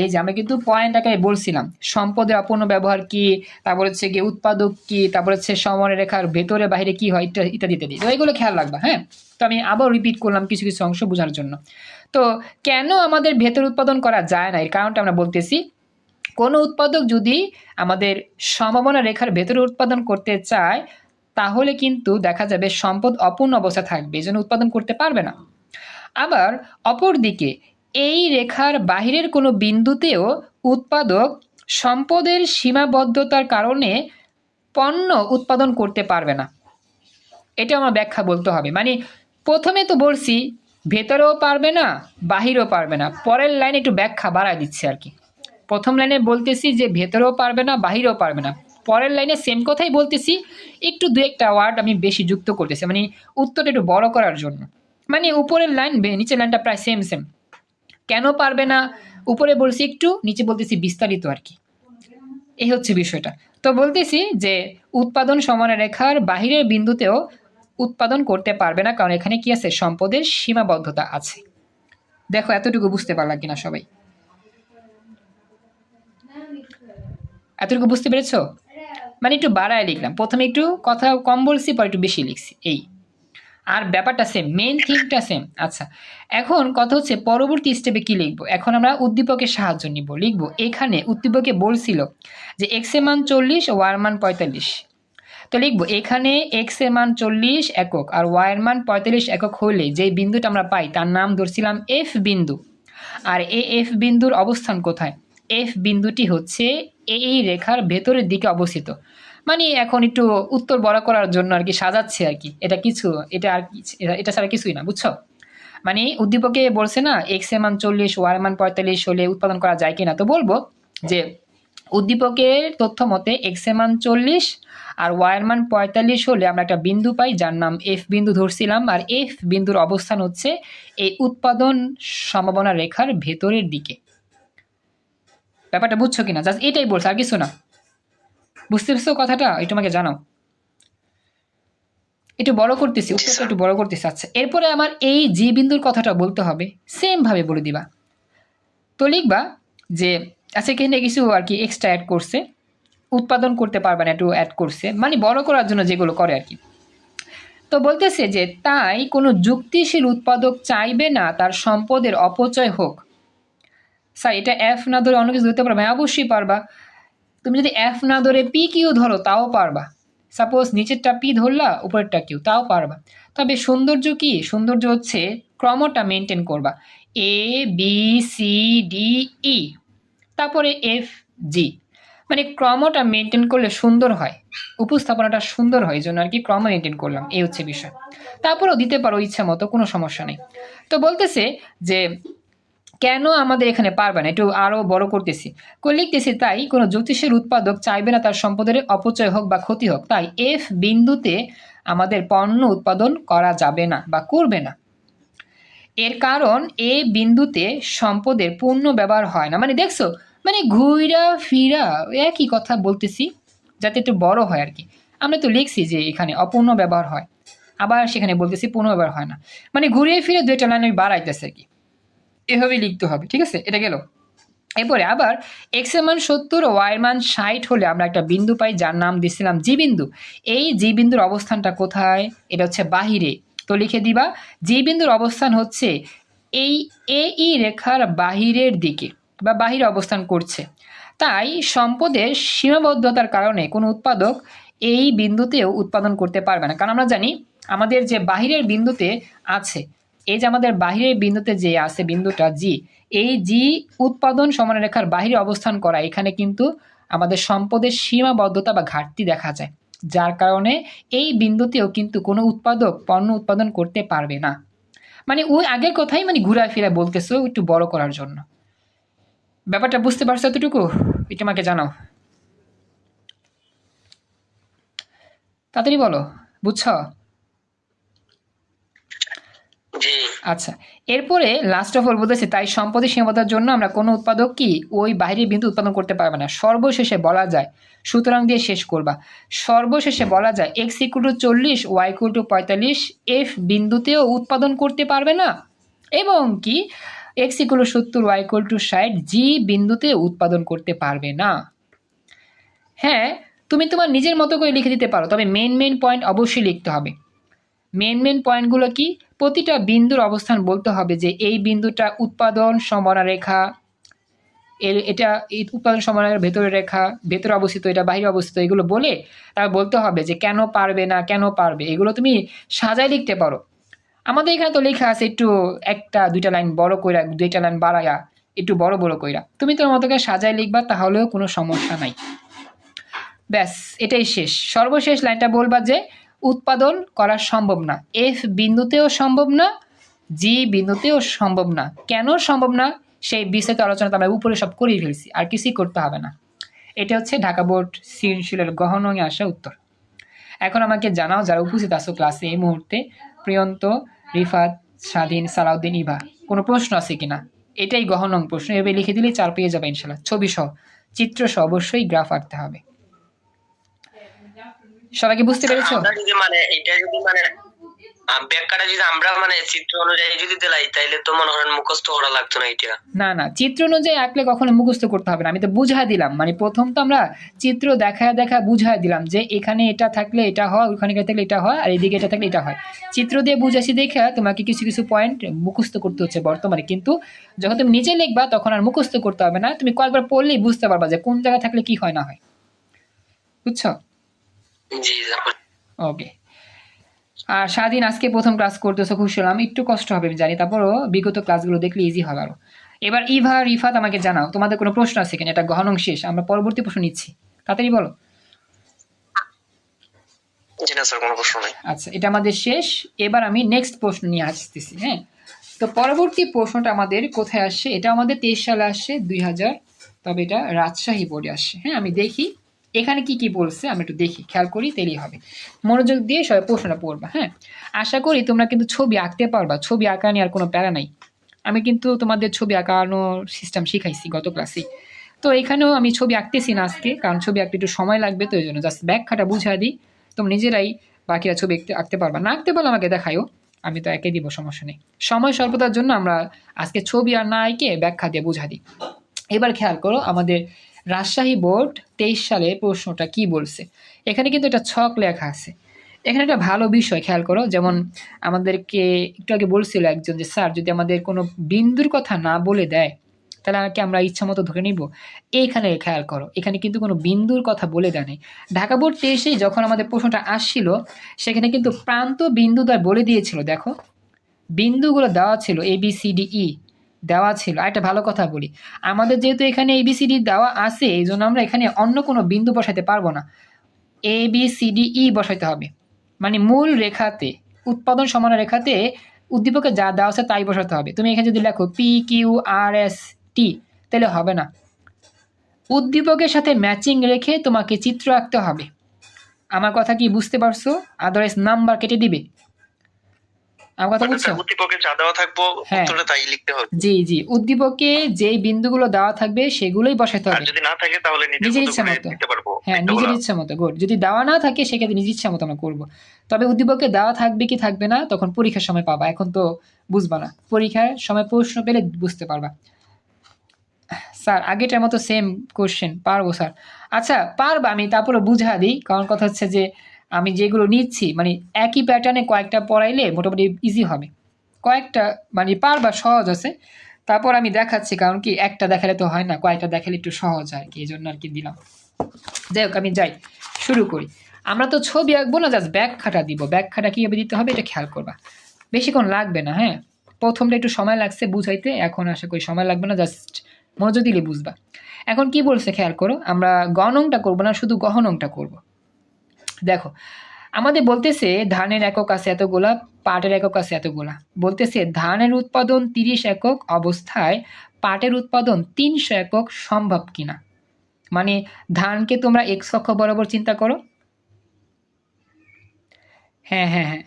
এই যে আমি কিন্তু পয়েন্ট আকারে বলছিলাম সম্পদের অপূর্ণ ব্যবহার কি, তারপর হচ্ছে গিয়ে উৎপাদক কি, তারপর হচ্ছে সমন্বয় রেখার ভেতরে বাইরে কি হয়, ইত্যাদি ইত্যাদি। তো এগুলো খেয়াল রাখবা, হ্যাঁ। তো আমি আবার রিপিট করলাম কিছু কিছু অংশ বোঝার জন্য। তো কেন আমাদের ভেতর উৎপাদন করা যায় না, এর কারণটা আমরা বলতেছি। কোনো উৎপাদক যদি আমাদের সম্ভাবনা রেখার ভেতরে উৎপাদন করতে চায় তাহলে কিন্তু দেখা যাবে সম্পদ অপূর্ণ অবস্থা থাকবে, এই জন্য উৎপাদন করতে পারবে না। আবার অপরদিকে এই রেখার বাহিরের কোনো বিন্দুতেও উৎপাদক সম্পদের সীমাবদ্ধতার কারণে পণ্য উৎপাদন করতে পারবে না। এটা আমার ব্যাখ্যা বলতে হবে। মানে প্রথমে তো বলছি ভেতরেও পারবে না বাহিরেও পারবে না, পরের লাইনে একটু ব্যাখ্যা বাড়ায় দিচ্ছে আর কি। প্রথম লাইনে বলতেছি যে ভেতরেও পারবে না বাহিরেও পারবে না, পরের লাইনে সেম কথাই বলতেছি, একটু দু একটা ওয়ার্ড আমি বেশি যুক্ত করতেছি, মানে উত্তরটা একটু বড় করার জন্য। মানে উপরের লাইন নিচের লাইনটা প্রায় সেম সেম। কেন পারবে না উপরে বলছি একটু, নিচে বলতেছি বিস্তারিত আর কি। এই হচ্ছে বিষয়টা। তো বলতেছি যে উৎপাদন সমানরেখার বাহিরের বিন্দুতেও উৎপাদন করতে পারবে না, কারণ এখানে কি আছে, সম্পদের সীমাবদ্ধতা আছে। দেখো এতটুকু বুঝতে পারলাম কিনা সবাই? এতটুকু বুঝতে পেরেছো? মানে একটু বাড়ায় লিখলাম, প্রথমে একটু কথা কম বলছি, পরে একটু বেশি লিখছি, এই। আর ব্যাপারটা সেম, মেন থিমটা সেম। আচ্ছা, এখন কথা হচ্ছে পরবর্তী স্টেপে কি লিখবো। এখন আমরা উদ্দীপকের সাহায্য নিব, লিখবো এখানে উদ্দীপকে বলছিল যে এক্স এর মান 40 ও ওয়াই এর মান 45। তো লিখবো এখানে এক্স এর মান 40 একক আর ওয়াই এর মান 45 একক হলে যে বিন্দুটা আমরা পাই তার নাম ধরছিলাম এফ বিন্দু। আর এই এফ বিন্দুর অবস্থান কোথায়? এফ বিন্দুটি হচ্ছে এই রেখার ভেতরের দিকে অবস্থিত। মানে এখন একটু উত্তর বড় করার জন্য আর কি সাজাচ্ছে আর কি, এটা কিছু, এটা আর এটা ছাড়া কিছুই না, বুঝছো? মানে উদ্দীপকে বলছে না এক্স এর মান 40 ওয়াই এর মান 45 হলে উৎপাদন করা যায় কিনা, তো বলবো যে উদ্দীপকের তথ্য মতে এক্স এর মান 40 আর ওয়াই এর মান 45 হলে আমরা একটা বিন্দু পাই যার নাম এফ বিন্দু ধরছিলাম। আর এফ বিন্দুর অবস্থান হচ্ছে এই উৎপাদন সম্ভাবনা রেখার ভেতরের দিকে। ব্যাপারটা বুঝছো কিনা? জাস্ট এটাই বলছে, আর কিছু না। বুঝতে পারছো কথাটা? একটু আমাকে জানাও। একটু বড় করতেছি, উত্তরটা একটু বড় করতেছি। আচ্ছা, এরপরে আমার এই জি বিন্দুর কথাটা বলতে হবে, সেম ভাবে বলে দিবা। তো লিখবা যে আচ্ছা এখানে কিছু আর কি এক্সট্রা অ্যাড করছে, উৎপাদন করতে পারবে না একটু অ্যাড করছে, মানে বড় করার জন্য যেগুলো করে আর কি। তো বলতেছে যে তাই কোনো যুক্তিশীল উৎপাদক চাইবে না তার সম্পদের অপচয় হোক। স্যার এটা এফ না ধরে অন্য কিছু ধরতে পারবে? অবশ্যই পারবা। তুমি যদি এফ না ধরে পি কিউ ধরো তাও পারবা। সাপোজ নিচেরটা পি ধরলা উপরেরটা কিউ, তাও পারবা। তবে সৌন্দর্য কি? সৌন্দর্য হচ্ছে ক্রমটা মেনটেন করবা, এ বি সি ডি ই তারপরে এফ জি, মানে ক্রমটা মেনটেন করলে সুন্দর হয়, উপস্থাপনাটা সুন্দর হয়, এই জন্য আর কি ক্রম মেনটেন করলাম, এই হচ্ছে বিষয়। তারপরেও দিতে পারো ইচ্ছা মতো, কোনো সমস্যা নেই। তো বলতেছে যে কেন আমাদের এখানে পারবে না, একটু আরো বড় করতেছি, লিখতেছি তাই কোনো জ্যোতিষের উৎপাদক চাইবে না তার সম্পদের অপচয় হোক বা ক্ষতি হোক, তাই এফ বিন্দুতে আমাদের পণ্য উৎপাদন করা যাবে না বা করবে না। এর কারণ এ বিন্দুতে সম্পদের পূর্ণ ব্যবহার হয় না। মানে দেখছো, মানে ঘুরা ফিরা একই কথা বলতেছি যাতে একটু বড় হয় আর কি। আমরা তো লিখছি যে এখানে অপূর্ণ ব্যবহার হয়, আবার সেখানে বলতেছি পূর্ণ ব্যবহার হয় না, মানে ঘুরিয়ে ফিরে দুইটা লাইন আমি বাড়াইতেছে আর কি। এভাবেই লিখতে হবে, ঠিক আছে? এটা গেল। এরপরে আবার এক্স এর মান 70 ও ওয়াই এর মান 60 হলে আমরা একটা বিন্দু পাই যার নাম দিছিলাম জি বিন্দু। এই জি বিন্দুর অবস্থানটা কোথায়? এটা হচ্ছে বাহিরে। তো লিখে দিবা জি বিন্দুর অবস্থান হচ্ছে এই এই রেখার বাহিরের দিকে বা বাহিরে অবস্থান করছে। তাই সম্পদের সীমাবদ্ধতার কারণে কোনো উৎপাদক এই বিন্দুতেও উৎপাদন করতে পারবে না। কারণ আমরা জানি আমাদের যে বাহিরের বিন্দুতে আছে, এই যে আমাদের বাহিরের বিন্দুতে যে আছে বিন্দুটা জি, এই জি উৎপাদন সমানরেখার বাহিরে অবস্থান করা, এখানে কিন্তু আমাদের সম্পদের সীমাবদ্ধতা বা ঘাটতি দেখা যায়, যার কারণে এই বিন্দুতেও কিন্তু কোনো উৎপাদক পণ্য উৎপাদন করতে পারবে না। মানে ওই আগের কথাই মানে ঘুরায় ফিরে বলতেছো একটু বড় করার জন্য। ব্যাপারটা বুঝতে পারছো এতটুকু? এটা আমাকে জানাও, তাড়াতাড়ি বলো, বুঝছো? আচ্ছা, এরপরে লাস্ট অফ অল বলতেছে তাই সম্পদের সীমাবদ্ধতার জন্য আমরা কোনো উৎপাদক কি ওই বাইরের বিন্দু উৎপাদন করতে পারবে না। সর্বশেষে বলা যায়, সুতরাং দিয়ে শেষ করবা, সর্বশেষে বলা যায় X equal to 40 Y equal to 45 F বিন্দুতেও উৎপাদন করতে পারবে না, এবং কি X equal to 70 Y equal to 60 G বিন্দুতে উৎপাদন করতে পারবে না। হ্যাঁ, তুমি তোমার নিজের মতো করে লিখে দিতে পারো, তবে মেন পয়েন্ট অবশ্যই লিখতে হবে। মেন পয়েন্টগুলো কি? প্রতিটা বিন্দুর অবস্থান বলতে হবে যে এই বিন্দুটা উৎপাদন সমানা রেখা, এটা এই উৎপাদন সমানের ভেতরে রেখা, ভেতরে অবস্থিত, এটা বাইরে অবস্থিত, এগুলো বলে তারপর বলতে হবে যে কেন পারবে না, কেন পারবে, এগুলো তুমি সাজায় লিখতে পারো। আমাদের এখানে তো লেখা আছে একটু একটা দুইটা লাইন বড় কইরা, দুইটা লাইন বাড়ায়া, একটু বড় কইরা, তুমি তোমার মতো করে সাজায় লিখবা, তাহলেও কোনো সমস্যা নাই। ব্যাস এটাই শেষ। সর্বশেষ লাইনটা বলবা যে উৎপাদন করা সম্ভব না। এফ বিন্দুতেও সম্ভব না, জি বিন্দুতেও সম্ভব না। কেন সম্ভব না সেই বিস্তারিত আলোচনা তো আমরা উপরে সব করেই ফেলছি, আর কিছুই করতে হবে না। এটা হচ্ছে ঢাকা বোর্ড সৃজনশীলের গহনঙে আসা উত্তর। এখন আমাকে জানাও যারা উপস্থিত আছো ক্লাসে এই মুহূর্তে, প্রিয়ন্ত, রিফাত, স্বাধীন, সালাউদ্দিন, ইভা, কোনো প্রশ্ন আছে কিনা? এটাই গহনং প্রশ্ন, এভাবে লিখে দিলেই 4 পেয়ে যাবে ইনশাল্লাহ। ছবি সহ, চিত্র সহ অবশ্যই গ্রাফ আঁকতে হবে। সবাইকে বুঝতে পেরেছো? আমরা যদি মানে এটা যদি মানে ব্যাখ্যাটা যদি আমরা মানে চিত্র অনুযায়ী যদি দিলাই তাইলে তো মনে করেন মুখস্থ করা লাগতো না এটা। না না, চিত্র অনুযায়ী আঁকলে কখনো মুখস্থ করতে হবে না। আমি তো বুঝাই দিলাম, মানে প্রথম তো আমরা চিত্র দেখা বুঝাই দিলাম যে এখানে এটা থাকলে এটা হয়, ওখানে থাকলে এটা হয়, আর এদিকে এটা থাকলে এটা হয়। চিত্র দিয়ে বুঝাইছি দেখে তোমাকে কিছু কিছু পয়েন্ট মুখস্থ করতে হচ্ছে বর্তমানে, কিন্তু যখন তুমি নিজে লিখবা তখন আর মুখস্থ করতে হবে না। তুমি কয়েকবার পড়লেই বুঝতে পারবা যে কোন জায়গায় থাকলে কি হয় না হয়। বুঝছো? জি ওকে। আর স্বাধীন আজকে প্রথম ক্লাস করতেছো, খুশি হলাম। একটু কষ্ট হবে আমি জানি, তারপরও বিগত ক্লাসগুলো দেখলে ইজি হবে আরো। এবার ইভা, রিফাত আমাকে জানাও তোমাদের কোনো প্রশ্ন আছে কিনা। এটা গহনং শেষ, আমরা পরবর্তী প্রশ্ন নিচ্ছি, তাড়াতাড়ি বলো। জি না স্যার, কোনো প্রশ্ন নাই। আচ্ছা, এটা আমাদের শেষ। এবার আমি নেক্সট প্রশ্ন নিয়ে আসতেছি। হ্যাঁ, তো পরবর্তী প্রশ্নটা আমাদের কোথায় আসছে? এটা আমাদের 23 সালে আসছে, 2000, তবে এটা রাজশাহী বোর্ডে আসছে। হ্যাঁ, আমি দেখি এখানে কি কি বলছে, আমি একটু দেখি, খেয়াল করি, তেলেই হবে। মনোযোগ দিয়ে সবাই প্রশ্নটা পড়বা। হ্যাঁ, আশা করি তোমরা কিন্তু ছবি আঁকতে পারবা। ছবি আঁকা নিয়ে আর কোনো প্যারা নাই। আমি কিন্তু তোমাদের ছবি আঁকানোর সিস্টেম শিখাইছি গত ক্লাসে। তো এখানেও আমি ছবি আঁকতেছি না আজকে, কারণ ছবি আঁকতে একটু সময় লাগবে, তো এই জন্য জাস্ট ব্যাখ্যাটা বুঝিয়ে দিই। তোমরা নিজেরাই বাকিরা ছবি আঁকতে পারবা। না আঁকতে পারলে আমাকে দেখাইও, আমি তো এঁকে দিব, সমস্যা নেই। সময় স্বল্পতার জন্য আমরা আজকে ছবি আর না এঁকে ব্যাখ্যা দিয়ে বুঝা দিই। এবার খেয়াল করো আমাদের রাজশাহী বোর্ড 23 সালে প্রশ্নটা কি বলছে। এখানে কিন্তু একটা ছক লেখা আছে। এখানে একটা ভালো বিষয় খেয়াল করো, যেমন আমাদেরকে একটু আগে বলছিল একজন যে স্যার যদি আমাদের কোনো বিন্দুর কথা না বলে দেয় তাহলে কি আমরা ইচ্ছা মতো ধরে নিব। এইখানে খেয়াল করো, এখানে কিন্তু কোনো বিন্দুর কথা বলে দেয় নাই। ঢাকা বোর্ড 23 যখন আমাদের প্রশ্নটা আসছিল সেখানে কিন্তু প্রান্ত বিন্দু দ্বার বলে দিয়েছিল। দেখো বিন্দুগুলো দেওয়া ছিল, ABCDE দেওয়া ছিল। আর একটা ভালো কথা বলি, আমাদের যেহেতু এখানে ABCD দেওয়া আছে, এই জন্য আমরা এখানে অন্য কোনো বিন্দু বসাইতে পারবো না, ABCDE বসাইতে হবে। মানে মূল রেখাতে, উৎপাদন সমান রেখাতে উদ্দীপকে যা দেওয়া আছে তাই বসাতে হবে। তুমি এখানে যদি লেখো PQRST তাহলে হবে না। উদ্দীপকের সাথে ম্যাচিং রেখে তোমাকে চিত্র আঁকতে হবে। আমার কথা কি বুঝতে পারছো? আদারওয়াইজ নাম্বার কেটে দিবে। আমার কথা বুঝছো? উদ্দীপকে যা দেওয়া থাকবো হ্যাঁ। উত্তরে তাই লিখতে হবে। জি জি, উদ্দীপকে যেই বিন্দুগুলো দেওয়া থাকবে সেগুলোই বসাতে আর হবে যদি না থাকে তাহলে নিজের ইচ্ছা মতো। দিতে পারবো। হ্যাঁ, নিজের ইচ্ছা মতো। গুড। যদি দেওয়া না থাকে সেক্ষেত্রে নিজের ইচ্ছা মতো আমরা করবো। তবে উদ্দীপকে দেওয়া থাকবে কি থাকবে না তখন পরীক্ষার সময় পাবা, এখন তো বুঝবা না। পরীক্ষার সময় প্রশ্ন পেলে বুঝতে পারবা। স্যার আগেটার মতো সেম কোশ্চেন পারবো স্যার? আচ্ছা পারবা, আমি তারপরে বুঝা দিই। কারণ কথা হচ্ছে যে আমি যেগুলো নিচ্ছি মানে একই প্যাটার্নে কয়েকটা পড়াইলে মোটামুটি ইজি হবে। কয়েকটা মানে পারবা, সহজ আছে। তারপর আমি দেখাচ্ছি, কারণ কি একটা দেখালে তো হয় না, কয়েকটা দেখালে একটু সহজ হয় আর কি, এই জন্য আর কি দিলাম। যাই হোক, আমি যাই, শুরু করি। আমরা তো ছবি আঁকবো না, জাস্ট ব্যাখ্যাটা দিব। ব্যাখ্যাটা কীভাবে দিতে হবে এটা খেয়াল করবা, বেশিক্ষণ লাগবে না। হ্যাঁ, প্রথমটা একটু সময় লাগছে বুঝাইতে, এখন আশা করি সময় লাগবে না, জাস্ট মনোযোগ দিলে বুঝবা। এখন কি বলছে খেয়াল করো, আমরা গণংটা করবো না, শুধু গহনংটা করব। দেখো আমাদের বলতেছে ধানের একক আছে এতগুলা, পাটের একক আছে এতগুলা। বলতেছে ধানের উৎপাদন 30 একক অবস্থায় পাটের উৎপাদন 300 একক সম্ভব কিনা। মানে ধানকে তোমরা এক্স অক্ষ বরাবর চিন্তা করো। হ্যাঁ হ্যাঁ হ্যাঁ,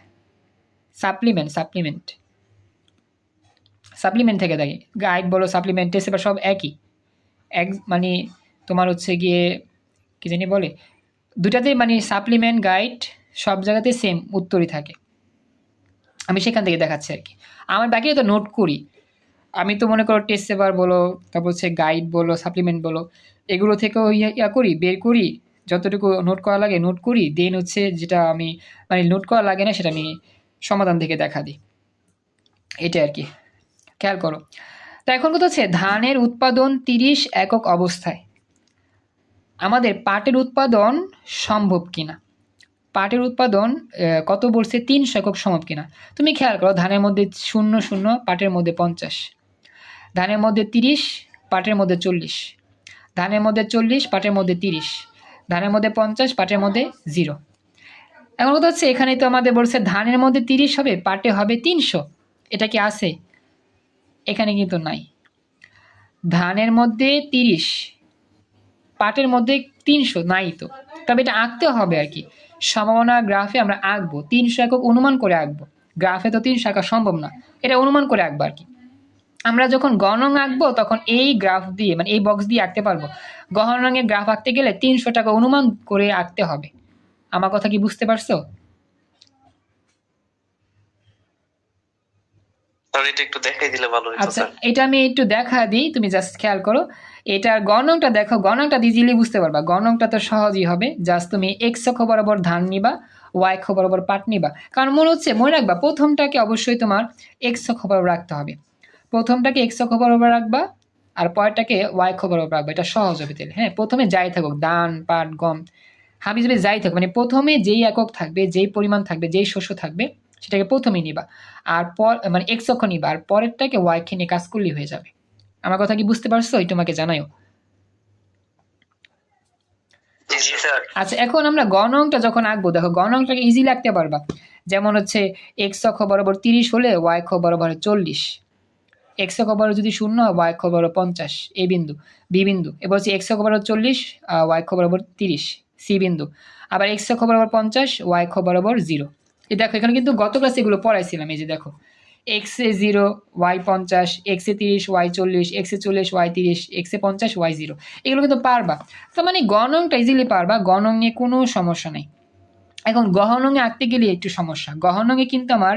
সাপ্লিমেন্ট থেকে দেখে, গাইড বলো, সাপ্লিমেন্ট, টেস্ট পেপার সব একই। এক মানে তোমার হচ্ছে গিয়ে কি জানি বলে, দুটাতেই মানে সাপ্লিমেন্ট গাইড সব জায়গাতে সেম উত্তরই থাকে। আমি সেখান থেকে দেখাচ্ছি আর কি। আমার বাকি তো নোট করি, আমি তো মনে করো টেস্ট পেপার বলো, তারপর হচ্ছে গাইড বলো, সাপ্লিমেন্ট বলো, এগুলো থেকেও ইয়া করি, বের করি, যতটুকু নোট করা লাগে নোট করি। দেন হচ্ছে যেটা আমি মানে নোট করা লাগে না সেটা আমি সমাধান থেকে দেখা দিই, এটা আর কি। খেয়াল করো, তো এখন কথা হচ্ছে ধানের উৎপাদন 30 একক অবস্থায় আমাদের পাটের উৎপাদন সম্ভব কিনা। পাটের উৎপাদন কত বলছে, 300 একক সম্ভব কিনা। তুমি খেয়াল করো, ধানের মধ্যে 00, পাটের মধ্যে 50, ধানের মধ্যে 30, পাটের মধ্যে 40, ধানের মধ্যে 40, পাটের মধ্যে 30, ধানের মধ্যে 50, পাটের মধ্যে 0। এখন কথা হচ্ছে এখানে তো আমাদের বলছে ধানের মধ্যে 30 হবে, পাটে হবে 300। এটা কি আছে? এখানে কিন্তু নাই। ধানের মধ্যে 30, পাটের মধ্যে 300 নাই তো। তবে এটা আঁকতে হবে আর কি, সম্ভাবনা গ্রাফে আমরা আঁকবো, 300 একক অনুমান করে আঁকবো। গ্রাফে তো 300 আঁকা সম্ভব না, এটা অনুমান করে আঁকবো আর কি। আমরা যখন গণং আঁকবো তখন এই গ্রাফ দিয়ে মানে এই বক্স দিয়ে আঁকতে পারবো। গণনের গ্রাফ আঁকতে গেলে 300 টাকা অনুমান করে আঁকতে হবে। আমার কথা কি বুঝতে পারছো? স্যার এটা একটু দেখাই দিলে ভালো হতো আচ্ছা, স্যার। এটা আমি একটু দেখা দিই, তুমি জাস্ট খেয়াল করো। এটার গণংটা দেখো, গণংটা ইজিলি বুঝতে পারবা। গণংটা তো সহজই হবে, জাস্ট তুমি এক্স অক্ষ বরাবর ধান নিবা, ওয়াই অক্ষ বরাবর পাট নিবা। কারণ মনে রাখবা প্রথমটাকে অবশ্যই তোমার এক্স অক্ষ বরাবর রাখতে হবে। প্রথমটাকে এক্স অক্ষ বরাবর রাখবা আর পরেরটাকে ওয়াই অক্ষ বরাবর রাখবা, এটা সহজ হবে তাহলে। হ্যাঁ, প্রথমে যাই থাকুক, ধান পাট গম হাবিজাবি যাই থাকুক, মানে প্রথমে যেই একক থাকবে, যেই পরিমাণ থাকবে, যেই শস্য থাকবে সেটাকে প্রথমে নিবা, আর পর মানে এক্স অক্ষ নিবা, আর পরেরটাকে ওয়াই অক্ষে নিয়ে কাজ করলেই হয়ে যাবে। আমার কথা কি বুঝতে পারছো? এই তোমাকে জানাইও। জি স্যার। আচ্ছা, এখন আমরা গণংটা যখন আঁকবো, দেখো গণংটাকে ইজিলি আঁকতে পারবা। যেমন হচ্ছে এক্স অক্ষ বরাবর 30 হলে ওয়াই অক্ষ বরাবর 40, এক্স অক্ষ বরাবর যদি 0 হয় ওয়াই অক্ষ বরাবর 50, এ বিন্দু বি বিন্দু। এবার হচ্ছে এক্স অক্ষ বরাবর 40, ওয়াই অক্ষ বরাবর 30, সি বিন্দু। আবার এক্স অক্ষ বরাবর 50, ওয়াই অক্ষ বরাবর 0। এই দেখো এখানে কিন্তু গত ক্লাসে এগুলো পড়াইছিলাম। এই যে দেখো এক্স এ 0, ওয়াই 50, এক্স এ 30, ওয়াই 40, এক্স এ 40, ওয়াই 30, এক্স এ 50, ওয়াই 0। এগুলো কিন্তু পারবা। তার মানে গণংটা ইজিলি পারবা, গণং নিয়ে কোনো সমস্যা নেই। এখন গহনঙে আঁকতে গেলে একটু সমস্যা। গহনঙে কিন্তু আমার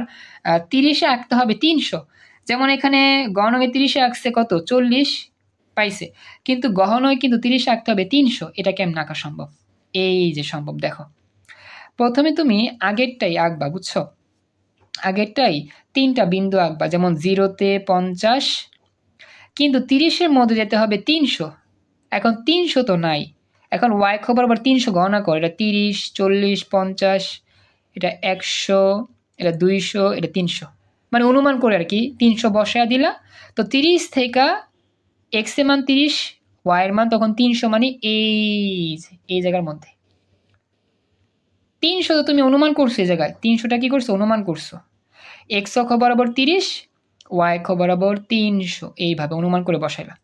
30-এ আঁকতে হবে 300। যেমন এখানে গহনঙে 30-এ আঁকছে কত 40 পাইছে, কিন্তু গহনঙে কিন্তু 30-এ আঁকতে হবে 300। এটা কেমন আঁকা সম্ভব? এই যে সম্ভব। দেখো প্রথমে তুমি আগেরটাই আঁকবা, বুঝছো? আগেরটাই 3টা বিন্দু আঁকবা, যেমন 0-তে 50, কিন্তু 30-এর মধ্যে যেতে হবে 300। এখন 300 তো নাই। এখন ওয়াই অক্ষ বরাবর 300 গণনা করো, এটা 30, 40, 50, এটা 100, এটা 200, এটা 300, মানে অনুমান করে আর কি 300 বসায় দিলা। তো 30 থেকে এক্স এর মান 30, ওয়াই এর মান তখন 300, মানে এই জায়গার মধ্যে 300 তো তুমি অনুমান করছো। এই জায়গায় 300টা কি করছো? অনুমান করছো। এক্স অক্ষ বরাবর 30, ওয়াই অক্ষ বরাবর 300, এইভাবে অনুমান করে বসাইলা।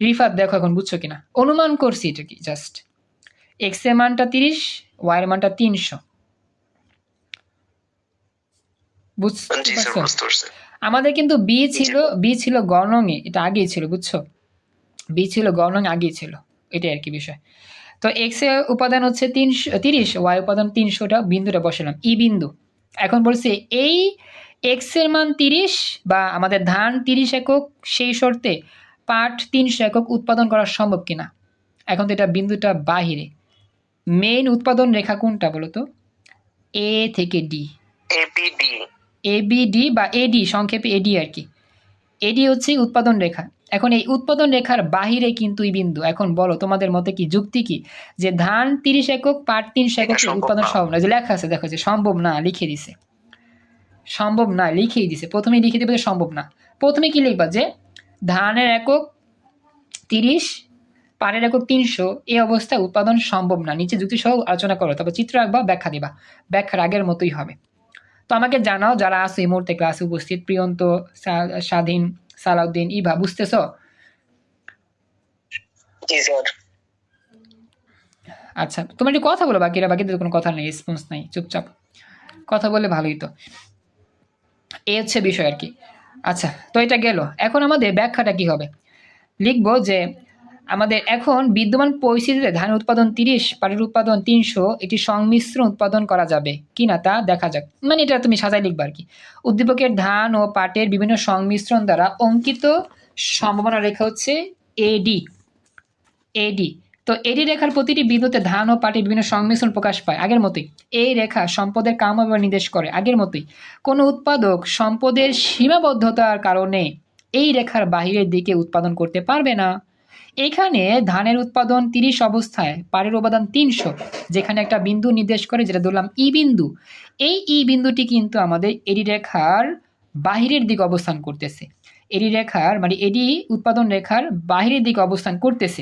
রিফাত দেখো এখন বুঝছো কিনা? অনুমান করছি এটা কি, জাস্ট এক্স এর মানটা 30, ওয়াই এর মানটা 300। বুঝতে জি স্যার, পারছো? বুঝতে পারছি। আমাদের কিন্তু বি ছিল গণঙে, এটা আগেই ছিল, বুঝছো? বি ছিল গণঙে আগেই ছিল, এটাই আর কি বিষয়। তো এক্স এর উপাদান হচ্ছে 30, ওয়াই উপাদান 300টা বিন্দুটা বসালাম ই বিন্দু। এখন বলছে এই এক্স এর মান 30 বা আমাদের ধান 30 একক, সেই শর্তে পাট 300 একক উৎপাদন করা সম্ভব কিনা। এখন তো এটা বিন্দুটা বাহিরে, মেইন উৎপাদন রেখা কোনটা বলো তো? এ থেকে ডি, এবিডি। এবিডি বা এডি, সংক্ষেপে এডি আর কি। এডি হচ্ছে উৎপাদন রেখা। এখন এই উৎপাদন রেখার বাহিরে কিন্তু এই বিন্দু। এখন বলো তোমাদের মতে কি যুক্তি কি, যে ধান 30 একক পাট 300 একক উৎপাদন সম্ভব না? যে লেখা আছে দেখো, যে সম্ভব না লিখে দিছে, সম্ভব না লিখেই দিছে। প্রথমেই লিখে দেবে যে সম্ভব না। প্রথমে কি লিখবা, যে ধানের একক 30, পাটের একক 300, এই অবস্থায় উৎপাদন সম্ভব না। নিচে যুক্তি সহ আলোচনা করো, তারপর চিত্র আঁকবা, ব্যাখ্যা দিবা। ব্যাখ্যার আগের মতোই হবে। তো আমাকে জানাও যারা আছে এই মুহূর্তে ক্লাসে উপস্থিত, প্রিয়ন্ত, স্বাধীন, সালাউদ্দিন, ইভা, বুঝতেছো? জি স্যার। আচ্ছা, তোমার একটু কথা বলো, বাকিদের কোনো কথা নেই, রেসপন্স নাই, চুপচাপ কথা বললে ভালোই তো। এই হচ্ছে বিষয় আর কি। আচ্ছা, তো এটা গেল। এখন আমাদের ব্যাখ্যাটা কি হবে? লিখবো যে আমাদের এখন বিদ্যমান পরিস্থিতিতে ধানের উৎপাদন 30, পাটের উৎপাদন 300, এটি সংমিশ্রণ উৎপাদন করা যাবে কিনা তা দেখা যাক। মানে এটা তুমি সাজাই লিখবা আর কি। উদ্দীপকের ধান ও পাটের বিভিন্ন সংমিশ্রণ দ্বারা অঙ্কিত সম্ভাবনা রেখা হচ্ছে এডি। এডি, তো এডি রেখার প্রতিটি বিন্দুতে ধান ও পাটের বিভিন্ন সংমিশ্রণ প্রকাশ পায় আগের মতোই। এই রেখা সম্পদের কাম নির্দেশ করে আগের মতোই। কোনো উৎপাদক সম্পদের সীমাবদ্ধতার কারণে এই রেখার বাহিরের দিকে উৎপাদন করতে পারবে না। এখানে ধানের উৎপাদন 30 অবস্থায়, পাটের উপাদান 300, যেখানে একটা বিন্দু নির্দেশ করে, যেটা ধরলাম ই বিন্দু। এই ই বিন্দুটি কিন্তু আমাদের এডি রেখার বাহিরের দিকে অবস্থান করতেছে। এডি রেখার মানে এডি উৎপাদন রেখার বাহিরের দিকে অবস্থান করতেছে।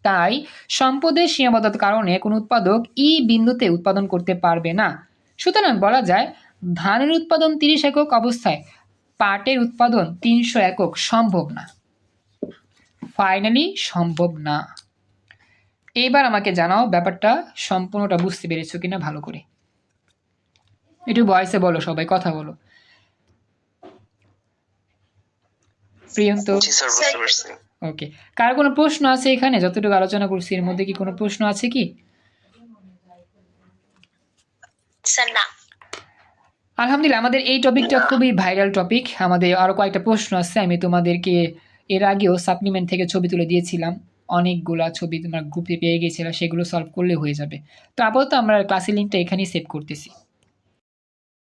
তাই সম্পদের সীমাবদ্ধতার কারণে কোনো উৎপাদক ই বিন্দুতে উৎপাদন করতে পারবে না। সুতরাং বলা যায় ধানের উৎপাদন 30 একক অবস্থায় পাটের উৎপাদন 300 একক সম্ভব না। ফাইনালি সম্ভব না। এইবার আমাকে জানাও ব্যাপারটা সম্পূর্ণটা বুঝতে পেরেছো কিনা ভালো করে। একটু ভয়েসে বলো, সবাই কথা বলো। প্রিয়ন্ত, জি স্যার, বুঝতে পারছি। ওকে। কার কোনো প্রশ্ন আছে এখানে? যতটুকু আলোচনা করছি এর মধ্যে কি কোনো প্রশ্ন আছে কি? স্যার না। আলহামদুলিল্লাহ, আমাদের এই টপিকটা খুবই ভাইরাল টপিক। আমাদের আরো কয়েকটা প্রশ্ন আছে, আমি তোমাদেরকে এর আগেও সাপ্লিমেন্ট থেকে ছবি তুলে দিয়েছিলাম, অনেকগুলা ছবি তোমরা গ্রুপে পেয়ে গেছিলা, সেগুলো সলভ করলে হয়ে যাবে। তো আপাতত আমরা ক্লাসের লিঙ্কটা এখানেই সেভ করতেছি।